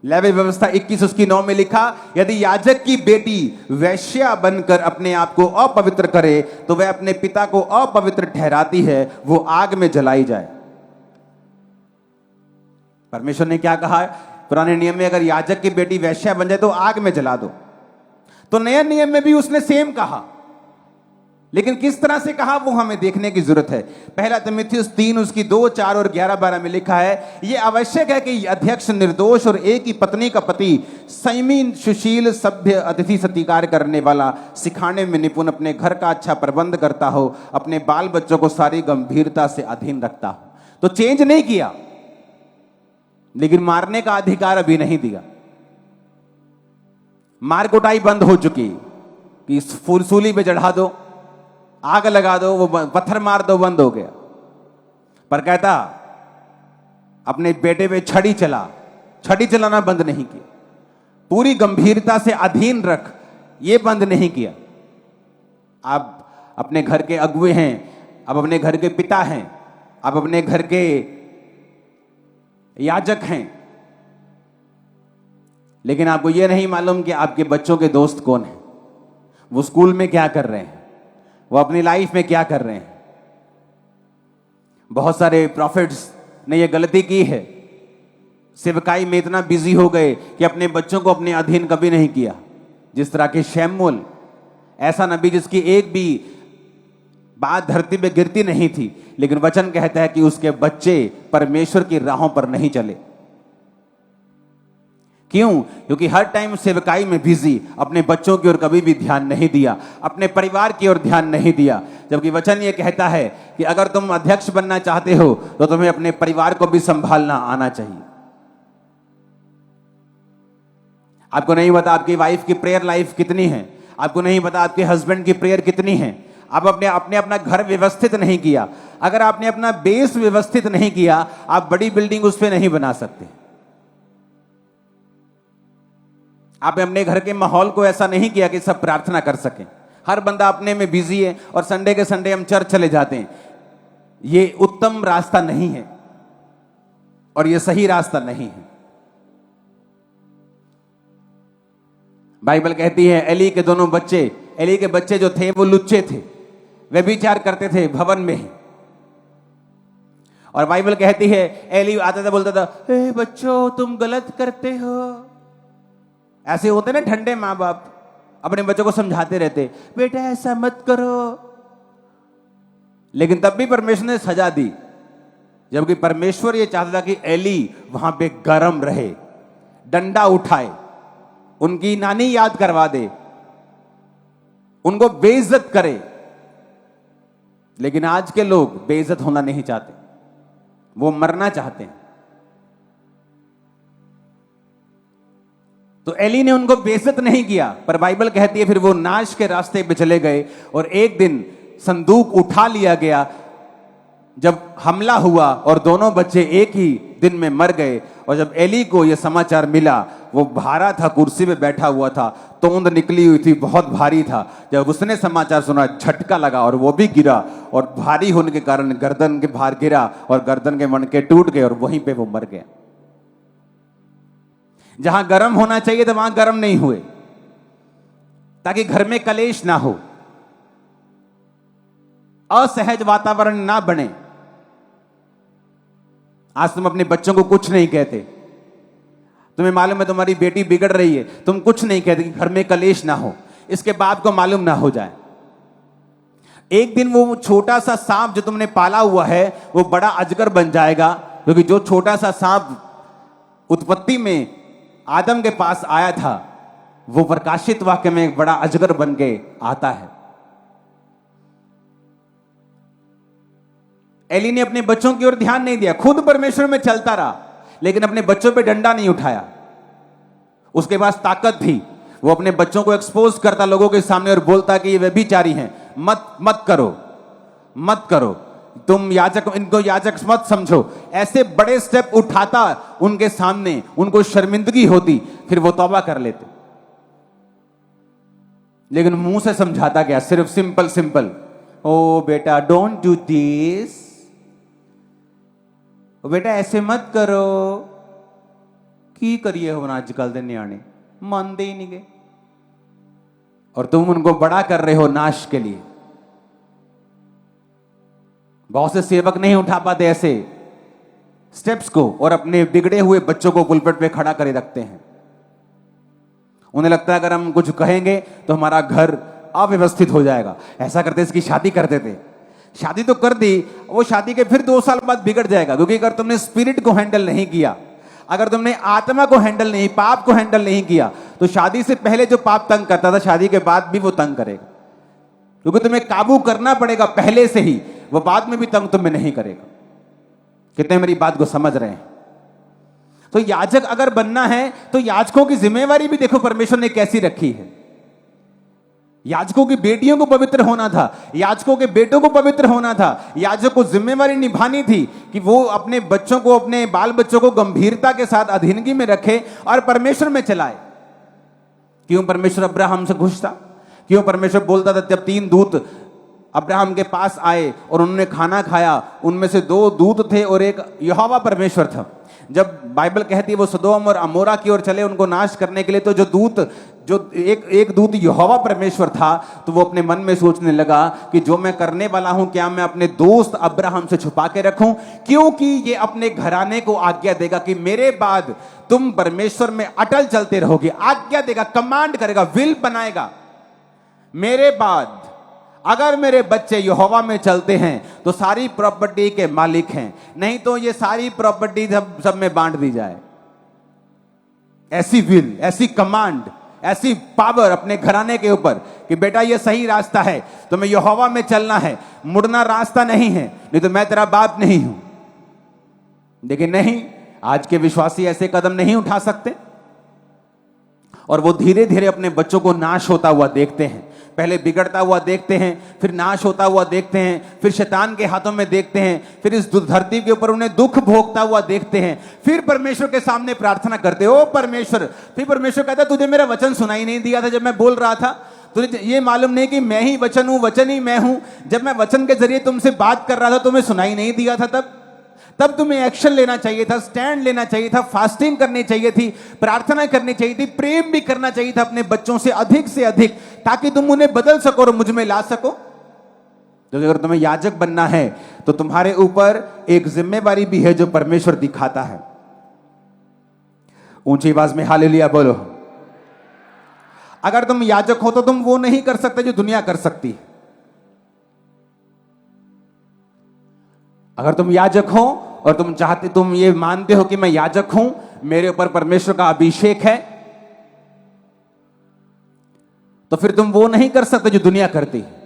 लेवी व्यवस्था 21 उसकी 9 में लिखा, यदि याजक की बेटी वैश्या बनकर अपने आप को अपवित्र करे तो वह अपने पिता को अपवित्र ठहराती है, वो आग में जलाई जाए। परमेश्वर ने क्या कहा है? पुराने नियम में अगर याजक की बेटी वैश्या बन जाए तो आग में जला दो। तो नए नियम में भी उसने सेम कहा, लेकिन किस तरह से कहा वो हमें देखने की जरूरत है। पहला तीमुथियुस 3 उसकी 2, 4 और 11-12 में लिखा है, यह आवश्यक है कि अध्यक्ष निर्दोष और एक ही पत्नी का पति, संयमी, सुशील, सभ्य, अतिथि सत्कार करने वाला, सिखाने में निपुण, अपने घर का अच्छा प्रबंध करता हो, अपने बाल बच्चों को सारी गंभीरता से अधीन रखता हो। तो चेंज नहीं किया, लेकिन मारने का अधिकार अभी नहीं दिया। मार कुटाई बंद हो चुकी कि सूली पे चढ़ा दो, आग लगा दो, वो पत्थर मार दो, बंद हो गया। पर कहता अपने बेटे पे छड़ी चलाना बंद नहीं किया। पूरी गंभीरता से अधीन रख, ये बंद नहीं किया। आप अपने घर के अगुए हैं, आप अपने घर के पिता हैं, आप अपने घर के याजक हैं, लेकिन आपको यह नहीं मालूम कि आपके बच्चों के दोस्त कौन हैं, वो स्कूल में क्या कर रहे हैं, वो अपनी लाइफ में क्या कर रहे हैं। बहुत सारे प्रॉफिट्स ने यह गलती की है, सेवकाई में इतना बिजी हो गए कि अपने बच्चों को अपने अधीन कभी नहीं किया। जिस तरह के शमूएल, ऐसा नबी जिसकी एक भी बात धरती पे गिरती नहीं थी, लेकिन वचन कहता है कि उसके बच्चे परमेश्वर की राहों पर नहीं चले। क्यों? क्योंकि हर टाइम सेवकाई में बिजी, अपने बच्चों की ओर कभी भी ध्यान नहीं दिया, अपने परिवार की ओर ध्यान नहीं दिया। जबकि वचन ये कहता है कि अगर तुम अध्यक्ष बनना चाहते हो तो तुम्हें अपने परिवार को भी संभालना आना चाहिए। आपको नहीं पता आपकी वाइफ की प्रेयर लाइफ कितनी है, आपको नहीं पता आपके हस्बैंड की प्रेयर कितनी है। आप अपना घर व्यवस्थित नहीं किया। अगर आपने अपना बेस व्यवस्थित नहीं किया, आप बड़ी बिल्डिंग उस पर नहीं बना सकते। आपने अपने घर के माहौल को ऐसा नहीं किया कि सब प्रार्थना कर सकें। हर बंदा अपने में बिजी है और संडे के संडे हम चर्च चले जाते हैं। ये उत्तम रास्ता नहीं है और ये सही रास्ता नहीं है। बाइबल कहती है एली के बच्चे जो थे वो लुच्चे थे, वे व्यभिचार करते थे भवन में ही। और बाइबल कहती है एली आता था, बोलता था ए बच्चों तुम गलत करते हो। ऐसे होते ना ठंडे माँ बाप, अपने बच्चों को समझाते रहते, बेटा ऐसा मत करो। लेकिन तब भी परमेश्वर ने सजा दी, जबकि परमेश्वर ये चाहता था कि एली वहां पे गरम रहे, डंडा उठाए, उनकी नानी याद करवा दे, उनको बेइज्जत करे। लेकिन आज के लोग बेइज्जत होना नहीं चाहते, वो मरना चाहते हैं। तो एली ने उनको बेइज्जत नहीं किया, पर बाइबल कहती है फिर वो नाश के रास्ते पे चले गए और एक दिन संदूक उठा लिया गया। जब हमला हुआ और दोनों बच्चे एक ही दिन में मर गए, और जब एली को यह समाचार मिला, वो भारा था, कुर्सी पे बैठा हुआ था, तोंद निकली हुई थी, बहुत भारी था। जब उसने समाचार सुना, झटका लगा और वो भी गिरा, और भारी होने के कारण गर्दन के भार गिरा और गर्दन के मणके टूट गए और वहीं पे वो मर गया। जहां गर्म होना चाहिए था वहां गर्म नहीं हुए, ताकि घर में कलेश ना हो, असहज वातावरण ना बने। आज तुम अपने बच्चों को कुछ नहीं कहते, तुम्हें मालूम है तुम्हारी बेटी बिगड़ रही है, तुम कुछ नहीं कहते कि घर में कलेश ना हो, इसके बाप को मालूम ना हो जाए। एक दिन वो छोटा सा सांप जो तुमने पाला हुआ है वो बड़ा अजगर बन जाएगा, क्योंकि जो छोटा सा सांप उत्पत्ति में आदम के पास आया था, वो प्रकाशित वाक्य में एक बड़ा अजगर बन के आता है। एली ने अपने बच्चों की ओर ध्यान नहीं दिया, खुद परमेश्वर में चलता रहा, लेकिन अपने बच्चों पे डंडा नहीं उठाया। उसके पास ताकत थी, वो अपने बच्चों को एक्सपोज करता लोगों के सामने और बोलता कि ये व्यभिचारी हैं, मत करो, मत करो, तुम याजक, इनको याजक मत समझो। ऐसे बड़े स्टेप उठाता उनके सामने, उनको शर्मिंदगी होती, फिर वो तौबा कर लेते। लेकिन मुंह से समझाता क्या, सिर्फ सिंपल सिंपल, ओ बेटा डोंट डू दिस, बेटा ऐसे मत करो, की करिए हो आजकल दे न्याणे मानते ही नहीं गए, और तुम उनको बड़ा कर रहे हो नाश के लिए। बहुत से सेवक नहीं उठा पाते ऐसे स्टेप्स को और अपने बिगड़े हुए बच्चों को पुलपट पे खड़ा करे रखते हैं। उन्हें लगता है अगर हम कुछ कहेंगे तो हमारा घर अव्यवस्थित हो जाएगा। ऐसा करते इसकी शादी कर देते, शादी तो कर दी, वो शादी के फिर 2 साल बाद बिगड़ जाएगा, क्योंकि अगर तुमने स्पिरिट को हैंडल नहीं किया, अगर तुमने आत्मा को हैंडल नहीं, पाप को हैंडल नहीं किया, तो शादी से पहले जो पाप तंग करता था, शादी के बाद भी वो तंग करेगा, क्योंकि तुम्हें काबू करना पड़ेगा पहले से ही, वो बाद में भी तंग तुम्हें नहीं करेगा। कितने मेरी बात को समझ रहे हैं? तो याजक अगर बनना है तो याजकों की जिम्मेवारी भी देखो परमेश्वर ने कैसी रखी है। याजकों की बेटियों को पवित्र होना था, याजकों के बेटों को पवित्र होना था। याजक को जिम्मेवारी निभानी थी कि वो अपने बच्चों को, अपने बाल बच्चों को गंभीरता के साथ अधीनगी में रखे और परमेश्वर में चलाए। क्यों परमेश्वर अब्राहम से खुश था? क्यों परमेश्वर बोलता था, जब 3 दूत अब्राहम के पास आए और उन्होंने खाना खाया, उनमें से 2 दूत थे और एक यहोवा परमेश्वर था। जब बाइबल कहती है वो सदोम और अमोरा की ओर चले उनको नाश करने के लिए, तो जो एक दूत यहोवा परमेश्वर था, तो वो अपने मन में सोचने लगा कि जो मैं करने वाला हूं, क्या मैं अपने दोस्त अब्राहम से छुपा के रखूं? क्योंकि ये अपने घराने को आज्ञा देगा कि मेरे बाद तुम परमेश्वर में अटल चलते रहोगे। आज्ञा देगा, कमांड करेगा, विल बनाएगा। मेरे बाद अगर मेरे बच्चे यहोवा में चलते हैं तो सारी प्रॉपर्टी के मालिक हैं, नहीं तो ये सारी प्रॉपर्टी सब में बांट दी जाए। ऐसी विल, ऐसी कमांड, ऐसी पावर अपने घराने के ऊपर कि बेटा ये सही रास्ता है, तुम्हें यहोवा में चलना है, मुड़ना रास्ता नहीं है, नहीं तो मैं तेरा बाप नहीं हूं। लेकिन नहीं, आज के विश्वासी ऐसे कदम नहीं उठा सकते, और वो धीरे धीरे अपने बच्चों को नाश होता हुआ देखते हैं। पहले बिगड़ता हुआ देखते हैं, फिर नाश होता हुआ देखते हैं, फिर शैतान के हाथों में देखते हैं, फिर इस धरती के ऊपर उन्हें दुख भोगता हुआ देखते हैं, फिर परमेश्वर के सामने प्रार्थना करते, ओ परमेश्वर। फिर परमेश्वर कहता, तुझे मेरा वचन सुनाई नहीं दिया था जब मैं बोल रहा था? तुझे ये मालूम नहीं कि मैं ही वचन हूं, वचन ही मैं हूं? जब मैं वचन के जरिए तुमसे बात कर रहा था, तुम्हें सुनाई नहीं दिया था? तब तुम्हें एक्शन लेना चाहिए था, स्टैंड लेना चाहिए था, फास्टिंग करनी चाहिए थी, प्रार्थना करनी चाहिए थी, प्रेम भी करना चाहिए था अपने बच्चों से अधिक, ताकि तुम उन्हें बदल सको और मुझ में ला सको। तो अगर तुम्हें याजक बनना है तो तुम्हारे ऊपर एक जिम्मेवारी भी है जो परमेश्वर दिखाता है। ऊंची आवाज में हालेलुया बोलो। अगर तुम याजक हो तो तुम वो नहीं कर सकते जो दुनिया कर सकती है। अगर तुम याजक हो और तुम ये मानते हो कि मैं याजक हूं, मेरे ऊपर परमेश्वर का अभिषेक है, तो फिर तुम वो नहीं कर सकते जो दुनिया करती है।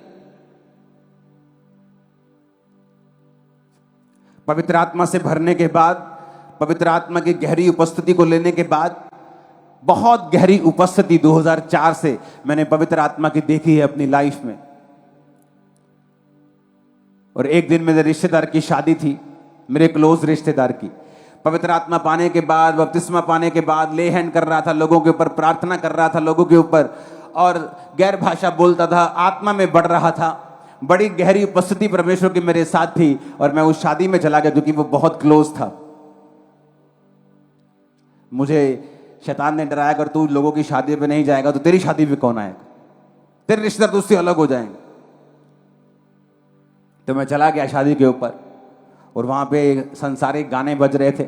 पवित्र आत्मा से भरने के बाद, पवित्र आत्मा की गहरी उपस्थिति को लेने के बाद, बहुत गहरी उपस्थिति 2004 से मैंने पवित्र आत्मा की देखी है अपनी लाइफ में। और एक दिन मेरे रिश्तेदार की शादी थी, मेरे क्लोज रिश्तेदार की। पवित्र आत्मा पाने के बाद, बपतिस्मा पाने के बाद ले हैंड कर रहा था लोगों के ऊपर, प्रार्थना कर रहा था लोगों के ऊपर, और गैर भाषा बोलता था, आत्मा में बढ़ रहा था। बड़ी गहरी उपस्थिति परमेश्वर की मेरे साथ थी और मैं उस शादी में चला गया क्योंकि वो बहुत क्लोज था। मुझे शैतान ने डराया, अगर तू लोगों की शादी पे नहीं जाएगा तो तेरी शादी पे कौन आएगा, तेरे रिश्तेदार तुझसे अलग हो जाएंगे। तो मैं चला गया शादी के ऊपर और वहां पे संसारिक गाने बज रहे थे,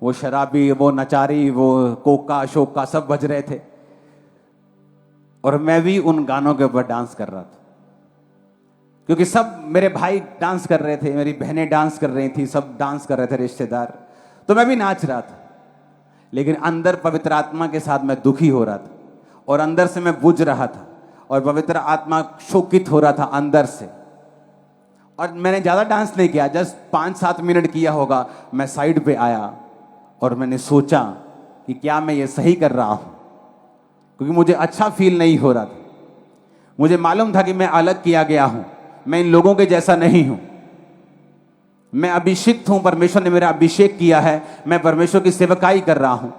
वो शराबी, वो नचारी, वो कोका शोका सब बज रहे थे, और मैं भी उन गानों के ऊपर डांस कर रहा था क्योंकि सब मेरे भाई डांस कर रहे थे, मेरी बहनें डांस कर रही थी, सब डांस कर रहे थे रिश्तेदार, तो मैं भी नाच रहा था। लेकिन अंदर पवित्र आत्मा के साथ मैं दुखी हो रहा था और अंदर से मैं बुझ रहा था और पवित्र आत्मा शोकित हो रहा था अंदर से। और मैंने ज्यादा डांस नहीं किया, जस्ट 5-7 मिनट किया होगा। मैं साइड पे आया और मैंने सोचा कि क्या मैं ये सही कर रहा हूं, क्योंकि मुझे अच्छा फील नहीं हो रहा था। मुझे मालूम था कि मैं अलग किया गया हूं, मैं इन लोगों के जैसा नहीं हूं, मैं अभिषिक्त हूं, परमेश्वर ने मेरा अभिषेक किया है, मैं परमेश्वर की सेवकाई कर रहा हूं।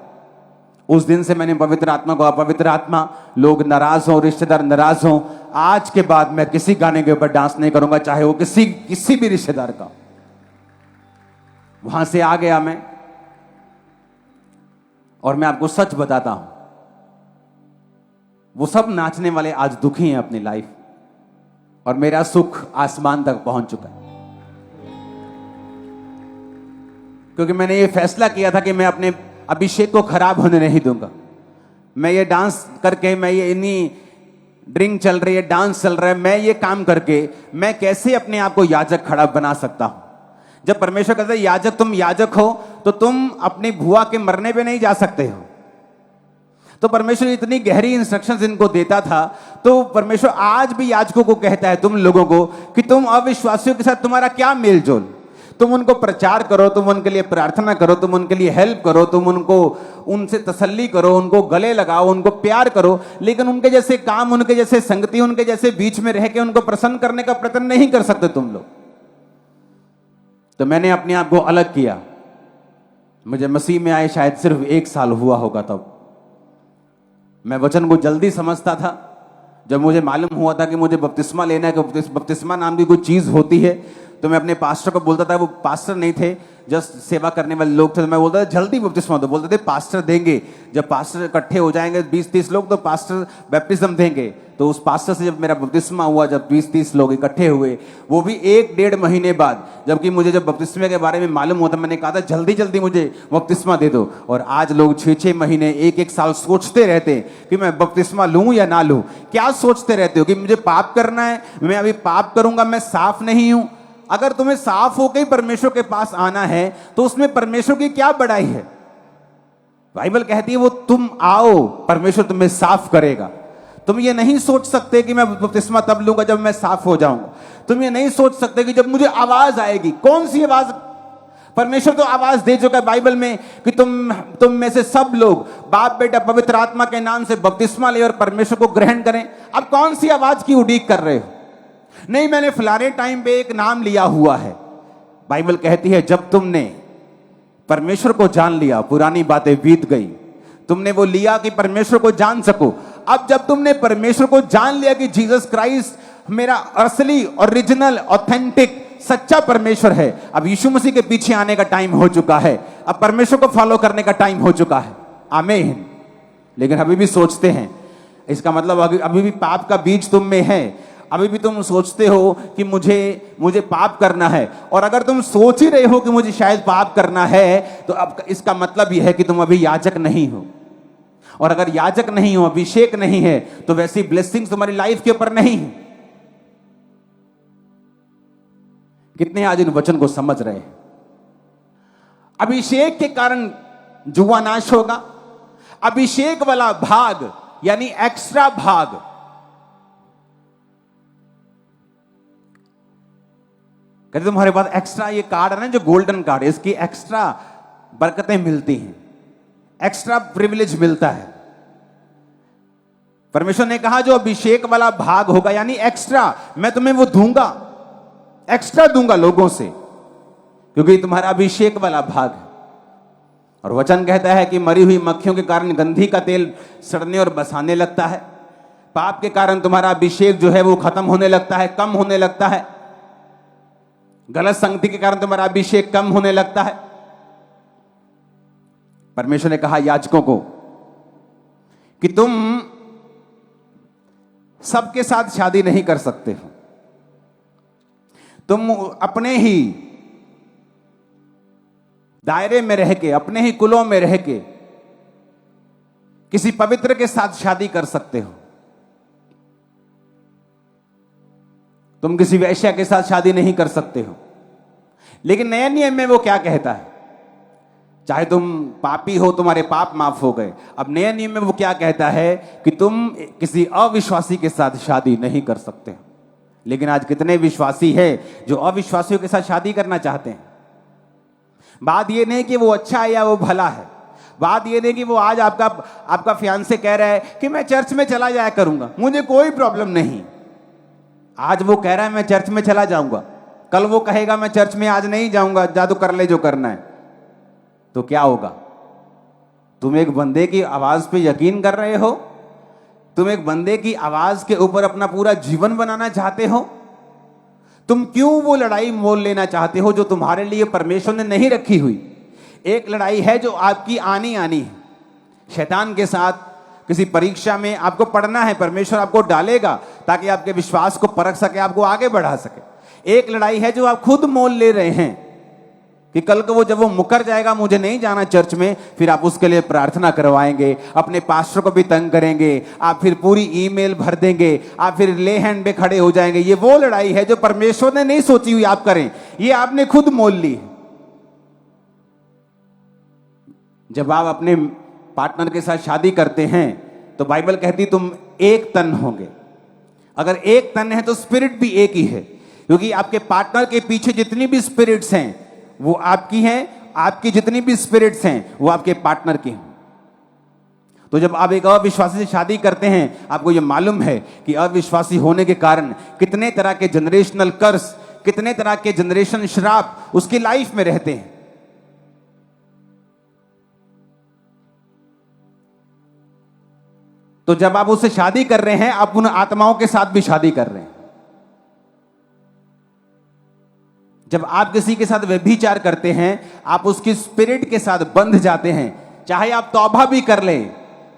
उस दिन से मैंने पवित्र आत्मा को, पवित्र आत्मा, लोग नाराज हो, रिश्तेदार नाराज हो, आज के बाद मैं किसी गाने के ऊपर डांस नहीं करूंगा, चाहे वो किसी भी रिश्तेदार का। वहां से आ गया मैं, और मैं आपको सच बताता हूं, वो सब नाचने वाले आज दुखी हैं अपनी लाइफ, और मेरा सुख आसमान तक पहुंच चुका है, क्योंकि मैंने ये फैसला किया था कि मैं अपने अभिषेक को खराब होने नहीं दूंगा। मैं ये डांस करके, मैं ये इन्हीं ड्रिंक चल रही है, डांस चल रहा है, मैं ये काम करके मैं कैसे अपने आप को याजक खड़ा बना सकता हूं। जब परमेश्वर कहता है याजक, तुम याजक हो, तो तुम अपनी भुआ के मरने पे नहीं जा सकते हो। तो परमेश्वर इतनी गहरी इंस्ट्रक्शंस इनको देता था, तो परमेश्वर आज भी याजकों को कहता है तुम लोगों को कि तुम अविश्वासियों के साथ तुम्हारा क्या मेल जोल, तुम उनको प्रचार करो, तुम उनके लिए प्रार्थना करो, तुम उनके लिए हेल्प करो, तुम उनको उनसे तसल्ली करो, उनको गले लगाओ, उनको प्यार करो, लेकिन उनके जैसे काम, उनके जैसे संगति, उनके जैसे बीच में रह के उनको प्रसन्न करने का प्रयत्न नहीं कर सकते तुम लोग। तो मैंने अपने आप को अलग किया। मुझे मसीह में आए शायद सिर्फ 1 साल हुआ होगा, तब मैं वचन को जल्दी समझता था। जब मुझे मालूम हुआ था कि मुझे बपतिस्मा लेना है, कि बपतिस्मा नाम की कोई चीज होती है, तो मैं अपने पास्टर को बोलता था, वो पास्टर नहीं थे, जस्ट सेवा करने वाले लोग थे, तो मैं बोलता था जल्दी बपतिस्मा दो। बोलते थे पास्टर देंगे, जब पास्टर इकट्ठे हो जाएंगे 20-30 लोग तो पास्टर बैप्टिज्म देंगे। तो उस पास्टर से जब मेरा बपतिस्मा हुआ, जब 20-30 लोग इकट्ठे हुए, वो भी 1-1.5 महीने बाद, जबकि मुझे जब बपतिस्मे के बारे में मालूम हुआ था, मैंने कहा था जल्दी जल्दी मुझे बपतिस्मा दे दो। और आज लोग 6-6 महीने, 1-1 साल सोचते रहते हैं कि मैं बपतिस्मा लूं या ना लूं। क्या सोचते रहते हो कि मुझे पाप करना है, मैं अभी पाप करूंगा, मैं साफ नहीं हूं। अगर तुम्हें साफ होकर ही परमेश्वर के पास आना है तो उसमें परमेश्वर की क्या बड़ाई है। बाइबल कहती है वो तुम आओ, परमेश्वर तुम्हें साफ करेगा। तुम ये नहीं सोच सकते कि मैं बपतिस्मा तब लूंगा जब मैं साफ हो जाऊंगा। तुम ये नहीं सोच सकते कि जब मुझे आवाज आएगी। कौन सी आवाज? परमेश्वर तो आवाज दे चुका है बाइबल में कि तुम में से सब लोग बाप बेटा पवित्र आत्मा के नाम से बपतिस्मा ले और परमेश्वर को ग्रहण करें। अब कौन सी आवाज की उड़ीक कर रहे हो? नहीं, मैंने फलाने टाइम पे एक नाम लिया हुआ है। बाइबल कहती है जब तुमने परमेश्वर को जान लिया, पुरानी बातें बीत गई, तुमने वो लिया कि परमेश्वर को जान सको। अब जब तुमने परमेश्वर को जान लिया कि जीसस क्राइस्ट मेरा असली, ओरिजिनल, ऑथेंटिक, सच्चा परमेश्वर है, अब यीशु मसीह के पीछे आने का टाइम हो चुका है। अब परमेश्वर को फॉलो करने का टाइम हो चुका है। आमीन। लेकिन अभी भी सोचते हैं, इसका मतलब अभी भी पाप का बीज तुम में है। अभी भी तुम सोचते हो कि मुझे पाप करना है। और अगर तुम सोच ही रहे हो कि मुझे शायद पाप करना है, तो अब इसका मतलब यह है कि तुम अभी याजक नहीं हो। और अगर याजक नहीं हो, अभिषेक नहीं है, तो वैसी ब्लेसिंग्स तुम्हारी लाइफ के ऊपर नहीं है। कितने आज इन वचन को समझ रहे हैं? अभिषेक के कारण जुआ नाश होगा। अभिषेक वाला भाग यानी एक्स्ट्रा भाग। कहते तुम्हारे पास एक्स्ट्रा ये कार्ड है ना, जो गोल्डन कार्ड, इसकी एक्स्ट्रा बरकतें मिलती हैं, एक्स्ट्रा प्रिविलेज मिलता है। परमेश्वर ने कहा जो अभिषेक वाला भाग होगा, यानी एक्स्ट्रा, मैं तुम्हें वो दूंगा, एक्स्ट्रा दूंगा लोगों से, क्योंकि तुम्हारा अभिषेक वाला भाग है। और वचन कहता है कि मरी हुई मक्खियों के कारण गंधी का तेल सड़ने और बसाने लगता है। पाप के कारण तुम्हारा अभिषेक जो है वो खत्म होने लगता है, कम होने लगता है। गलत संगति के कारण तुम्हारा अभिषेक कम होने लगता है। परमेश्वर ने कहा याजकों को कि तुम सबके साथ शादी नहीं कर सकते हो, तुम अपने ही दायरे में रह के, अपने ही कुलों में रह के किसी पवित्र के साथ शादी कर सकते हो। तुम किसी वैश्या के साथ शादी नहीं कर सकते हो। लेकिन नए नियम में वो क्या कहता है? चाहे तुम पापी हो, तुम्हारे पाप माफ हो गए। अब नए नियम में वो क्या कहता है कि तुम किसी अविश्वासी के साथ शादी नहीं कर सकते। लेकिन आज कितने विश्वासी हैं जो अविश्वासियों के साथ शादी करना चाहते हैं। बात ये नहीं कि वो अच्छा है या वो भला है, बात ये नहीं कि वो आज आपका फियांसे कह रहा है कि मैं चर्च में चला जाया करूंगा, मुझे कोई प्रॉब्लम नहीं। आज वो कह रहा है मैं चर्च में चला जाऊंगा, कल वो कहेगा मैं चर्च में आज नहीं जाऊंगा, जादू कर ले जो करना है। तो क्या होगा? तुम एक बंदे की आवाज पे यकीन कर रहे हो? तुम एक बंदे की आवाज के ऊपर अपना पूरा जीवन बनाना चाहते हो? तुम क्यों वो लड़ाई मोल लेना चाहते हो जो तुम्हारे लिए परमेश्वर ने नहीं रखी हुई? एक लड़ाई है जो आपकी आनी है। शैतान के साथ किसी परीक्षा में आपको पढ़ना है, परमेश्वर आपको डालेगा ताकि आपके विश्वास को परख सके, आपको आगे बढ़ा सके। एक लड़ाई है जो आप खुद मोल ले रहे हैं कि कल को जब वो मुकर जाएगा, मुझे नहीं जाना चर्च में, फिर आप उसके लिए प्रार्थना करवाएंगे, अपने पास्टर को भी तंग करेंगे, आप फिर पूरी ईमेल भर देंगे, आप फिर ले हैंड पे खड़े हो जाएंगे। ये वो लड़ाई है जो परमेश्वर ने नहीं सोची हुई आप करें, ये आपने खुद मोल ली है। जब आप अपने पार्टनर के साथ शादी करते हैं तो बाइबल कहती तुम एक तन होंगे। अगर एक तन है तो स्पिरिट भी एक ही है, क्योंकि आपके पार्टनर के पीछे जितनी भी स्पिरिट्स हैं वो आपकी हैं, आपकी जितनी भी स्पिरिट्स हैं वो आपके पार्टनर की हैं। तो जब आप एक अविश्वासी से शादी करते हैं, आपको ये मालूम है कि अविश्वासी होने के कारण कितने तरह के जनरेशनल कर्स, कितने तरह के जनरेशन श्राप उसकी लाइफ में रहते हैं। तो जब आप उससे शादी कर रहे हैं, आप उन आत्माओं के साथ भी शादी कर रहे हैं। जब आप किसी के साथ व्यभिचार करते हैं, आप उसकी स्पिरिट के साथ बंध जाते हैं। चाहे आप तौबा भी कर लें,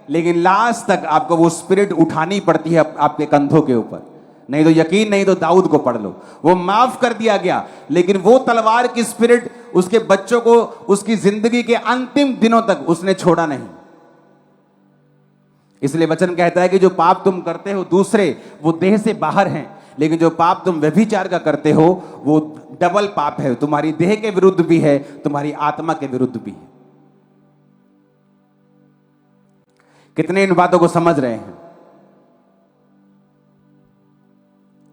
लेकिन लास्ट तक आपको वो स्पिरिट उठानी पड़ती है आपके कंधों के ऊपर। नहीं तो यकीन नहीं तो दाऊद को पढ़ लो, वो माफ कर दिया गया, लेकिन वो तलवार की स्पिरिट उसके बच्चों को उसकी जिंदगी के अंतिम दिनों तक उसने छोड़ा नहीं। इसलिए वचन कहता है कि जो पाप तुम करते हो दूसरे, वो देह से बाहर हैं, लेकिन जो पाप तुम व्यभिचार का करते हो वो डबल पाप है, तुम्हारी देह के विरुद्ध भी है, तुम्हारी आत्मा के विरुद्ध भी है। कितने इन बातों को समझ रहे हैं?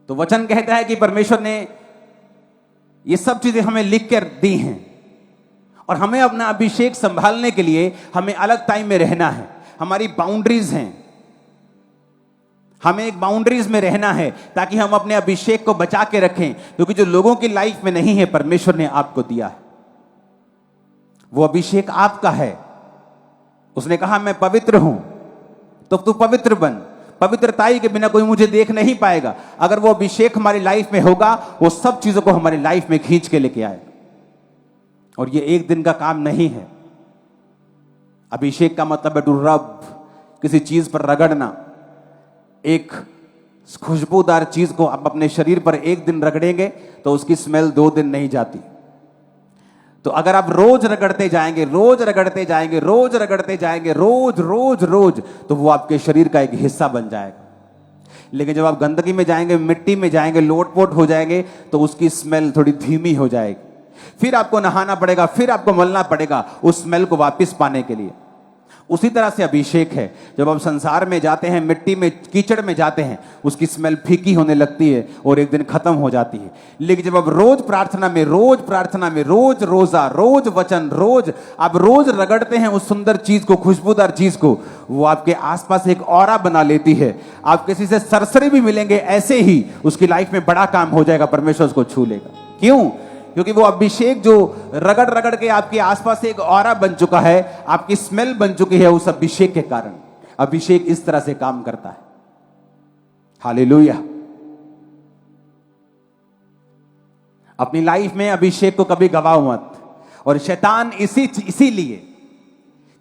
तो वचन कहता है कि परमेश्वर ने ये सब चीजें हमें लिख कर दी हैं और हमें अपना अभिषेक संभालने के लिए हमें अलग टाइम में रहना है। हमारी बाउंड्रीज हैं, हमें एक बाउंड्रीज में रहना है ताकि हम अपने अभिषेक को बचा के रखें, क्योंकि जो लोगों की लाइफ में नहीं है परमेश्वर ने आपको दिया है, वो अभिषेक आपका है। उसने कहा मैं पवित्र हूं, तो तू पवित्र बन। पवित्रताई के बिना कोई मुझे देख नहीं पाएगा। अगर वो अभिषेक हमारी लाइफ में होगा, वो सब चीजों को हमारी लाइफ में खींच के लेके आएगा। और ये एक दिन का काम नहीं है। अभिषेक का मतलब है टू रब, किसी चीज पर रगड़ना। एक खुशबूदार चीज को आप अपने शरीर पर एक दिन रगड़ेंगे तो उसकी स्मेल 2 दिन नहीं जाती। तो अगर आप रोज रगड़ते जाएंगे, रोज रगड़ते जाएंगे, रोज रगड़ते जाएंगे, रोज रोज रोज, तो वो आपके शरीर का एक हिस्सा बन जाएगा। लेकिन जब आप गंदगी में जाएंगे, मिट्टी में जाएंगे, लोटपोट हो जाएंगे, तो उसकी स्मेल थोड़ी धीमी हो जाएगी। फिर आपको नहाना पड़ेगा, फिर आपको मलना पड़ेगा उस स्मेल को वापस पाने के लिए। उसी तरह से अभिषेक है। जब आप संसार में जाते हैं, मिट्टी में, कीचड़ में जाते हैं, उसकी स्मेल फीकी होने लगती है और एक दिन खत्म हो जाती है। लेकिन जब आप रोज प्रार्थना में, रोज रोजा, रोज वचन, रोज आप रोज रगड़ते हैं उस सुंदर चीज को, खुशबूदार चीज को, वो आपके आसपास एक ऑरा बना लेती है। आप किसी से सरसरी भी मिलेंगे, ऐसे ही उसकी लाइफ में बड़ा काम हो जाएगा, परमेश्वर उसको छू लेगा। क्यों? क्योंकि वो अभिषेक जो रगड़ रगड़ के आपके आसपास एक ऑरा बन चुका है, आपकी स्मेल बन चुकी है, उस अभिषेक के कारण। अभिषेक इस तरह से काम करता है। हालेलुया। अपनी लाइफ में अभिषेक को कभी गवाओ मत। और शैतान इसीलिए,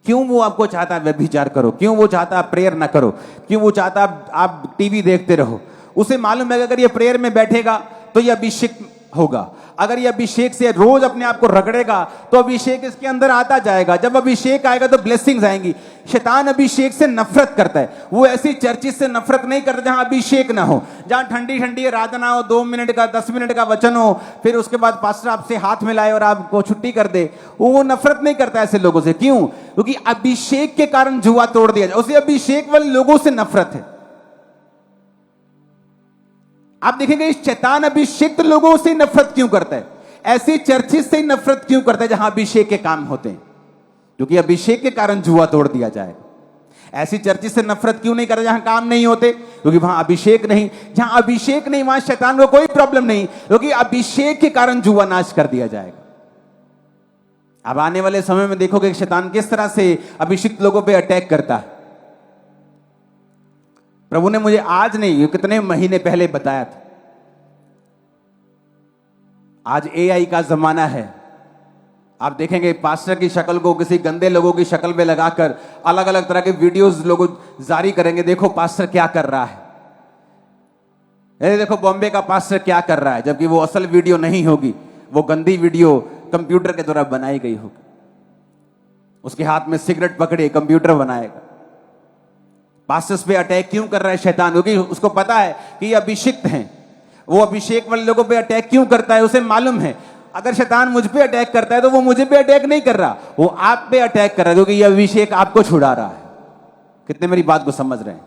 क्यों वो आपको चाहता है व्यभिचार करो, क्यों वो चाहता है प्रेयर ना करो, क्यों वो चाहता आप टीवी देखते रहो? उसे मालूम है कि अगर ये प्रेयर में बैठेगा तो ये अभिषेक होगा। अगर ये अभिषेक से रोज अपने आप को रगड़ेगा तो अभिषेक इसके अंदर आता जाएगा। जब अभिषेक आएगा तो ब्लेसिंग्स आएंगी। शैतान अभिषेक से नफरत करता है। वो ऐसी चर्चिस से नफरत नहीं करता जहां अभिषेक ना हो, जहां ठंडी ठंडी आराधना हो, 2 मिनट का 10 मिनट का वचन हो, फिर उसके बाद पास्टर आपसे हाथ मिलाए और आपको छुट्टी कर दे। वो नफरत नहीं करता ऐसे लोगों से। क्यों? क्योंकि अभिषेक के कारण जुआ तोड़ दिया जाए। उसे अभिषेक वाले लोगों से नफरत है। आप देखेंगे शैतान अभिषेक लोगों से नफरत क्यों करता है, ऐसी चर्चिस से नफरत क्यों करता है जहां अभिषेक के काम होते हैं? क्योंकि अभिषेक के कारण जुआ तोड़ दिया जाए। ऐसी चर्चिस से नफरत क्यों नहीं करता जहां काम नहीं होते? क्योंकि वहां अभिषेक नहीं। जहां अभिषेक नहीं वहां शैतान को कोई प्रॉब्लम नहीं, क्योंकि अभिषेक के कारण जुआ नाश कर दिया जाएगा। अब आने वाले समय में देखोगे शैतान किस तरह से अभिषिक्त लोगों पर अटैक करता है। प्रभु ने मुझे आज नहीं, कितने महीने पहले बताया था। आज एआई का जमाना है। आप देखेंगे पास्टर की शक्ल को किसी गंदे लोगों की शक्ल में लगाकर अलग अलग तरह के वीडियोस लोग जारी करेंगे। देखो पास्टर क्या कर रहा है, अरे देखो बॉम्बे का पास्टर क्या कर रहा है, जबकि वो असल वीडियो नहीं होगी, वो गंदी वीडियो कंप्यूटर के द्वारा बनाई गई होगी। उसके हाथ में सिगरेट पकड़े, कंप्यूटर बनाएगा। पास्टर्स पे अटैक क्यों कर रहा है शैतान? क्योंकि उसको पता है कि ये अभिषिक्त हैं। वो अभिषेक वाले लोगों पे अटैक क्यों करता है? उसे मालूम है अगर शैतान मुझ पे अटैक करता है तो वो मुझे पे अटैक नहीं कर रहा, वो आप पे अटैक कर रहा है, क्योंकि ये अभिषेक आपको छुड़ा रहा है। कितने मेरी बात को समझ रहे हैं?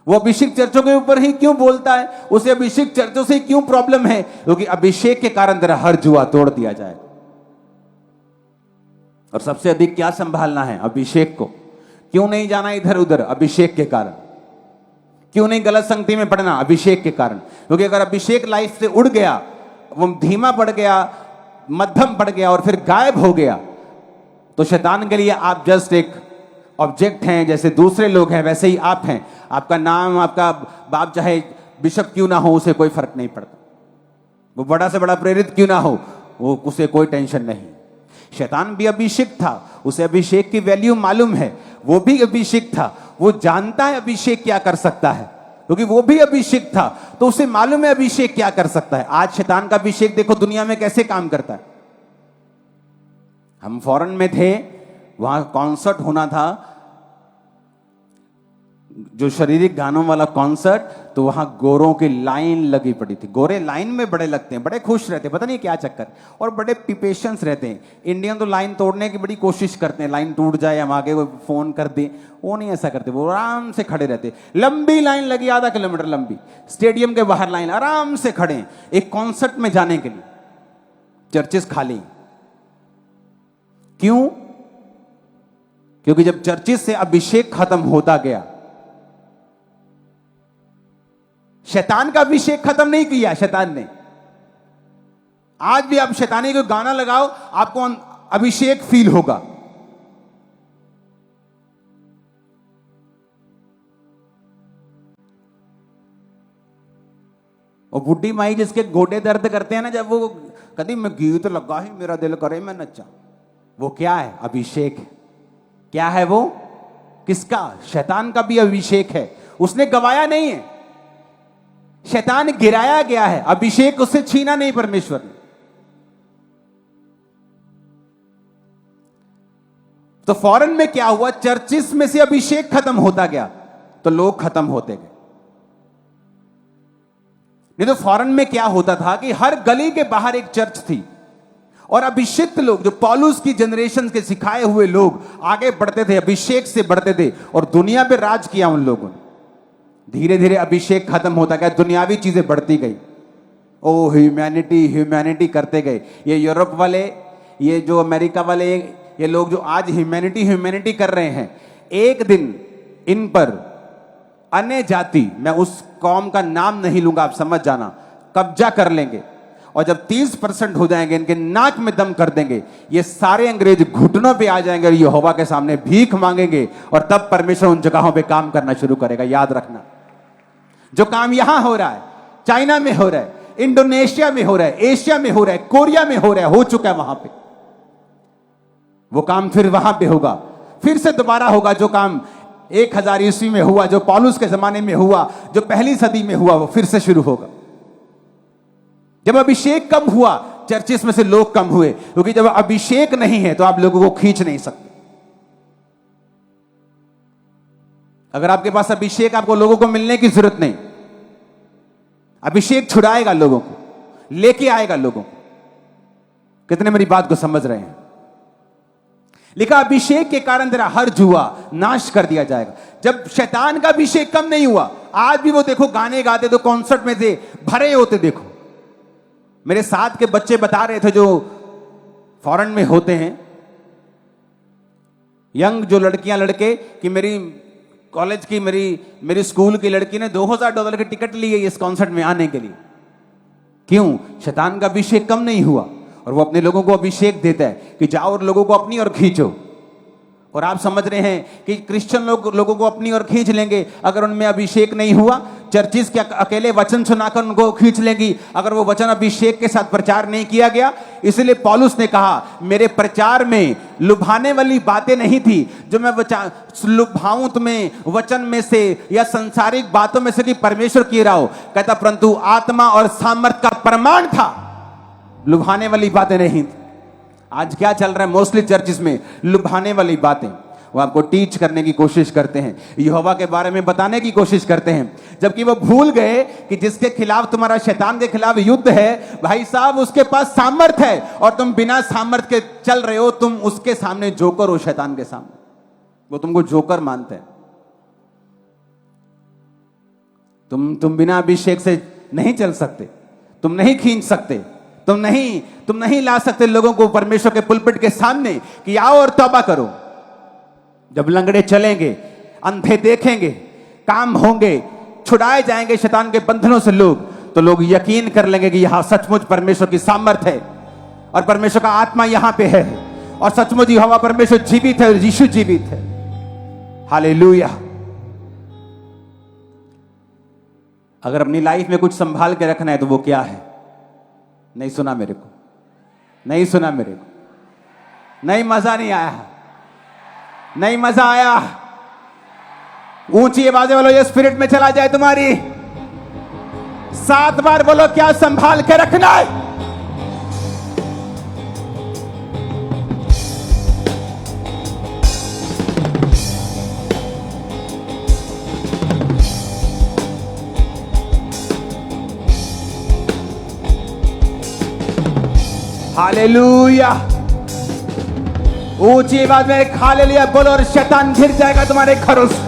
वो अभिषेक चर्चों के ऊपर ही क्यों बोलता है? उसे अभिषेक चर्चों से क्यों प्रॉब्लम है? क्योंकि अभिषेक के कारण तेरा हर जुआ तोड़ दिया जाए। और सबसे अधिक क्या संभालना है? अभिषेक को। क्यों नहीं जाना इधर उधर? अभिषेक के कारण। क्यों नहीं गलत संगति में पड़ना? अभिषेक के कारण। क्योंकि अगर अभिषेक लाइफ से उड़ गया, वो धीमा पड़ गया, मध्यम पड़ गया और फिर गायब हो गया, तो शैतान के लिए आप जस्ट एक ऑब्जेक्ट हैं। जैसे दूसरे लोग हैं वैसे ही आप हैं। आपका नाम, आपका बाप चाहे बिशप क्यों ना हो, उसे कोई फर्क नहीं पड़ता। वो बड़ा से बड़ा प्रेरित क्यों ना हो, वो उसे कोई टेंशन नहीं। शैतान भी अभिषेक था, उसे अभिषेक की वैल्यू मालूम है। वो भी अभिषेक था, वो जानता है अभिषेक क्या कर सकता है, क्योंकि वो भी अभिषेक था, तो उसे मालूम है अभिषेक क्या कर सकता है। आज शैतान का अभिषेक देखो दुनिया में कैसे काम करता है। हम फॉरेन में थे, वहां कॉन्सर्ट होना था, जो शारीरिक गानों वाला कॉन्सर्ट, तो वहां गोरों की लाइन लगी पड़ी थी। गोरे लाइन में बड़े लगते हैं, बड़े खुश रहते हैं, पता नहीं क्या चक्कर, और बड़े पेशेंस रहते हैं। इंडियन तो लाइन तोड़ने की बड़ी कोशिश करते हैं, लाइन टूट जाए हम आगे फोन कर दें, वो नहीं ऐसा करते, वो आराम से खड़े रहते। लंबी लाइन लगी, आधा किलोमीटर लंबी, स्टेडियम के बाहर लाइन, आराम से खड़े एक कॉन्सर्ट में जाने के लिए। चर्चेस खाली। क्यों? क्योंकि जब चर्चेस से अभिषेक खत्म होता गया, शैतान का अभिषेक खत्म नहीं किया शैतान ने। आज भी आप शैतानी को गाना लगाओ, आपको अभिषेक फील होगा। और बुढ़ी माई जिसके गोडे दर्द करते हैं ना, जब वो कभी मैं गीत लगा ही मेरा दिल करे मैं नचा, वो क्या है? अभिषेक। क्या है वो? किसका? शैतान का भी अभिषेक है, उसने गवाया नहीं है, शैतान गिराया गया है, अभिषेक उससे छीना नहीं परमेश्वर ने। तो फॉरेन में क्या हुआ? चर्चिस में से अभिषेक खत्म होता गया तो लोग खत्म होते गए। नहीं तो फॉरेन में क्या होता था कि हर गली के बाहर एक चर्च थी, और अभिषिक्त लोग, जो पौलुस की जनरेशन के सिखाए हुए लोग आगे बढ़ते थे, अभिषेक से बढ़ते थे और दुनिया पे राज किया उन लोगों ने। धीरे धीरे अभिषेक खत्म होता गया, दुनियावी चीजें बढ़ती गई। ओ ह्यूमैनिटी ह्यूमैनिटी करते गए। ये यूरोप वाले, ये जो अमेरिका वाले, ये लोग जो आज ह्यूमैनिटी ह्यूमैनिटी कर रहे हैं, एक दिन इन पर अन्य जाति, मैं उस कौम का नाम नहीं लूंगा, आप समझ जाना, कब्जा कर लेंगे। और जब 30% हो जाएंगे, इनके नाक में दम कर देंगे, ये सारे अंग्रेज घुटनों पे आ जाएंगे और यहोवा के सामने भीख मांगेंगे। और तब परमेश्वर उन जगहों पे काम करना शुरू करेगा। याद रखना, जो काम यहां हो रहा है, चाइना में हो रहा है, इंडोनेशिया में हो रहा है, एशिया में हो रहा है, कोरिया में हो रहा है, हो चुका है वहां पे, वो काम फिर वहां पे होगा, फिर से दोबारा होगा। जो काम 1000 ईस्वी में हुआ, जो पौलुस के जमाने में हुआ, जो पहली सदी में हुआ, वो फिर से शुरू होगा। जब अभिषेक कम हुआ, चर्चिस में से लोग कम हुए, क्योंकि जब अभिषेक नहीं है तो आप लोगों को खींच नहीं सकते। अगर आपके पास अभिषेक, आपको लोगों को मिलने की जरूरत नहीं। अभिषेक छुड़ाएगा लोगों को, लेके आएगा लोगों को। कितने मेरी बात को समझ रहे हैं? लिखा, अभिषेक के कारण तेरा हर जुआ नाश कर दिया जाएगा। जब शैतान का अभिषेक कम नहीं हुआ, आज भी वो देखो गाने गाते तो कॉन्सर्ट में से भरे होते। देखो मेरे साथ के बच्चे बता रहे थे, जो फॉरेन में होते हैं, यंग जो लड़कियां लड़के, कि मेरी कॉलेज की, मेरी स्कूल की लड़की ने $2000 की टिकट ली है इस कॉन्सर्ट में आने के लिए। क्यों? शैतान का अभिषेक कम नहीं हुआ। और वो अपने लोगों को अभिषेक देता है कि जाओ और लोगों को अपनी ओर खींचो। और आप समझ रहे हैं कि क्रिश्चियन लोगों को अपनी ओर खींच लेंगे अगर उनमें अभिषेक नहीं हुआ। चर्चिस के अकेले वचन सुनाकर उनको खींच लेंगी अगर वो वचन अभिषेक के साथ प्रचार नहीं किया गया। इसलिए पौलुस ने कहा, मेरे प्रचार में लुभाने वाली बातें नहीं थी जो मैं लुभाऊं तुम्हें वचन में से या संसारिक बातों में से कि परमेश्वर की रहा हो। कहता, परंतु आत्मा और सामर्थ का प्रमाण था, लुभाने वाली बातें नहीं थी। आज क्या चल रहा है मोस्टली चर्चिस में? लुभाने वाली बातें। वो आपको टीच करने की कोशिश करते हैं, यहोवा के बारे में बताने की कोशिश करते हैं, जबकि वो भूल गए कि जिसके खिलाफ तुम्हारा, शैतान के खिलाफ युद्ध है, भाई साहब, उसके पास सामर्थ है और तुम बिना सामर्थ के चल रहे हो। तुम उसके सामने जोकर हो, शैतान के सामने। वो तुमको जोकर मानते हैं। तुम बिना अभिषेक से नहीं चल सकते, तुम नहीं खींच सकते, तुम नहीं ला सकते लोगों को परमेश्वर के पुलपिट के सामने कि आओ और तौबा करो। जब लंगड़े चलेंगे, अंधे देखेंगे, काम होंगे, छुड़ाए जाएंगे शैतान के बंधनों से लोग, तो लोग यकीन कर लेंगे कि यहां सचमुच परमेश्वर की सामर्थ है और परमेश्वर का आत्मा यहां पे है और सचमुच यहोवा परमेश्वर जीवित है और यीशु जीवित है। हालेलुया। अगर अपनी लाइफ में कुछ संभाल के रखना है तो वो क्या है? नहीं सुना मेरे को, नहीं सुना मेरे को, नहीं, मजा नहीं आया, नहीं मजा आया। ऊंची आवाजें बोलो, ये स्पिरिट में चला जाए तुम्हारी। 7 बार बोलो, क्या संभाल के रखना है? हालेलुया। ऊंची आवाज में हालेलुया बोलो और शैतान गिर जाएगा तुम्हारे घरों से।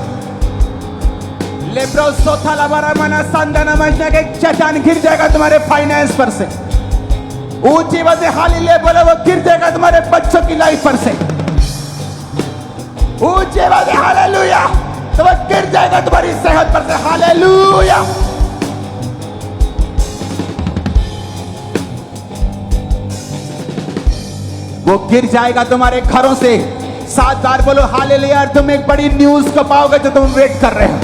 लेब्रो सोथा लबारा मना संदना मजना के शैतान गिर जाएगा तुम्हारे फाइनेंस पर से। ऊंची आवाज में हालेलुया बोलो, वो गिर जाएगा तुम्हारे बच्चों की लाइफ पर से। ऊंची आवाज में हालेलुया, तो वो गिर जाएगा तुम्हारी सेहत पर से। हालेलुया। वो गिर जाएगा तुम्हारे घरों से। 7 बार बोलो हालेलुया। तुम एक बड़ी न्यूज को पाओगे जो तुम वेट कर रहे हो।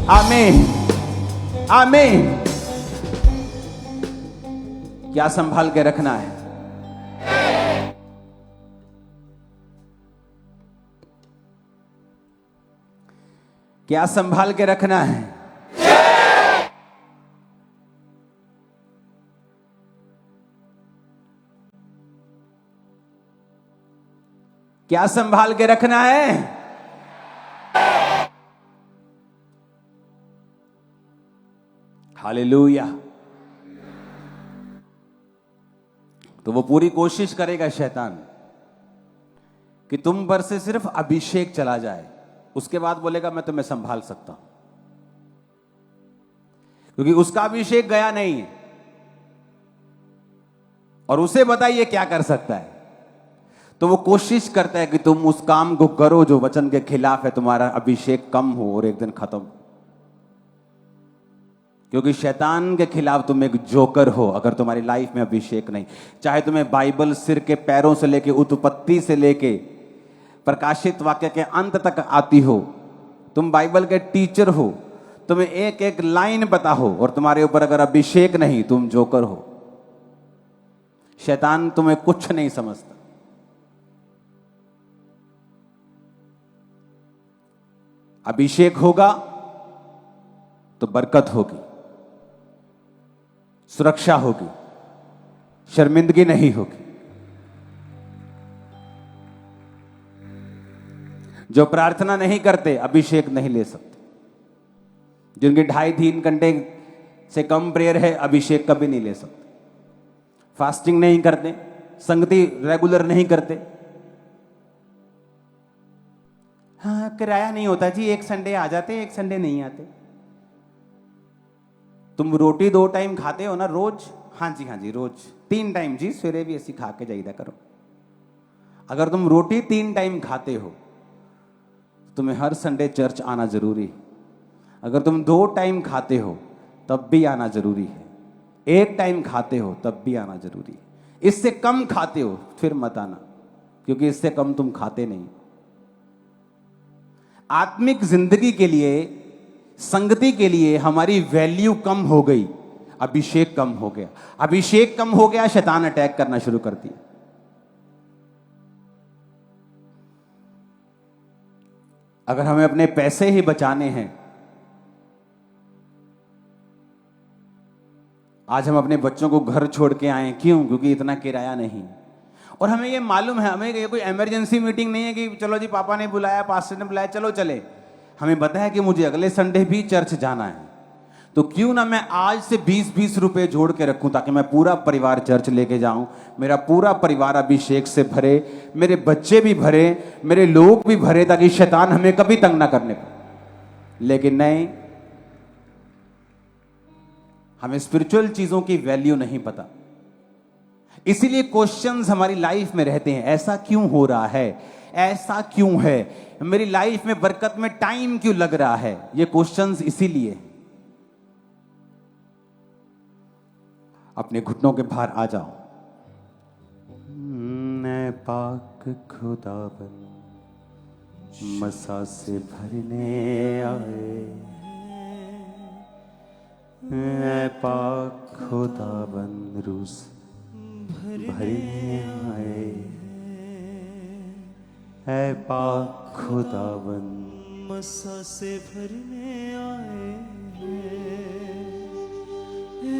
आमीन, आमीन। क्या संभाल के रखना है? क्या संभाल के रखना है? क्या संभाल के रखना है? हालेलुया। तो वो पूरी कोशिश करेगा शैतान कि तुम पर से सिर्फ अभिषेक चला जाए, उसके बाद बोलेगा मैं तुम्हें संभाल सकता हूं, क्योंकि उसका अभिषेक गया नहीं है और उसे बताइए क्या कर सकता है। तो वो कोशिश करता है कि तुम उस काम को करो जो वचन के खिलाफ है, तुम्हारा अभिषेक कम हो और एक दिन खत्म, क्योंकि शैतान के खिलाफ तुम एक जोकर हो। अगर तुम्हारी लाइफ में अभिषेक नहीं, चाहे तुम्हें बाइबल सिर के पैरों से लेके उत्पत्ति से लेके प्रकाशित वाक्य के अंत तक आती हो, तुम बाइबल के टीचर हो, तुम्हें एक एक लाइन पता हो और तुम्हारे ऊपर अगर अभिषेक नहीं, तुम जोकर हो। शैतान तुम्हें कुछ नहीं समझता। अभिषेक होगा तो बरकत होगी, सुरक्षा होगी, शर्मिंदगी नहीं होगी। जो प्रार्थना नहीं करते अभिषेक नहीं ले सकते। जिनके 2.5-3 घंटे से कम प्रेयर है, अभिषेक कभी नहीं ले सकते। फास्टिंग नहीं करते, संगति रेगुलर नहीं करते। हाँ, किराया नहीं होता जी, एक संडे आ जाते, एक संडे नहीं आते। तुम रोटी 2 टाइम खाते हो ना रोज? हाँ जी रोज 3 टाइम जी, सवेरे भी ऐसी खा के जाइदा करो। अगर तुम रोटी 3 टाइम खाते हो, तुम्हें हर संडे चर्च आना जरूरी है। अगर तुम 2 टाइम खाते हो तब भी आना जरूरी है। 1 टाइम खाते हो तब भी आना जरूरी है। इससे कम खाते हो फिर मत आना, क्योंकि इससे कम तुम खाते नहीं। आत्मिक जिंदगी के लिए, संगति के लिए हमारी वैल्यू कम हो गई, अभिषेक कम हो गया। अभिषेक कम हो गया, शैतान अटैक करना शुरू कर दिया। अगर हमें अपने पैसे ही बचाने हैं, आज हम अपने बच्चों को घर छोड़ के आए, क्यों? क्योंकि इतना किराया नहीं। और हमें ये मालूम है, हमें ये कोई इमरजेंसी मीटिंग नहीं है कि चलो जी पापा ने बुलाया, पास्टर ने बुलाया, चलो चले। हमें पता है कि मुझे अगले संडे भी चर्च जाना है, तो क्यों ना मैं आज से 20-20 रुपए जोड़ के रखूं, ताकि मैं पूरा परिवार चर्च लेके जाऊं, मेरा पूरा परिवार अभिषेक से भरे, मेरे बच्चे भी भरे, मेरे लोग भी भरे, ताकि शैतान हमें कभी तंग ना करने पाए। लेकिन नहीं, हमें स्पिरिचुअल चीजों की वैल्यू नहीं पता। इसीलिए क्वेश्चंस हमारी लाइफ में रहते हैं, ऐसा क्यों हो रहा है, ऐसा क्यों है, मेरी लाइफ में बरकत में टाइम क्यों लग रहा है। ये क्वेश्चंस इसीलिए। अपने घुटनों के बाहर आ जाओ। मैं पाक खुदाबंद मसा से भरने आए, मैं पाक खुदाबंद रूस भरने आए, ऐ पाक खुदाबंद मसा से भरने आए,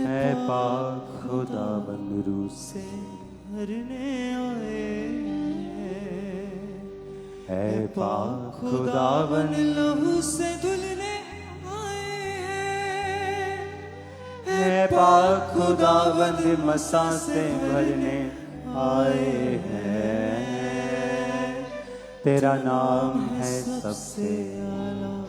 ऐ पाक खुदाबंद रूस से भरने आए, ऐ पाक खुदाबंद लहू से धुलने आए हैं, ऐ पाक खुदाबंद मसा से भरने आए हैं। तेरा नाम है सबसे आला,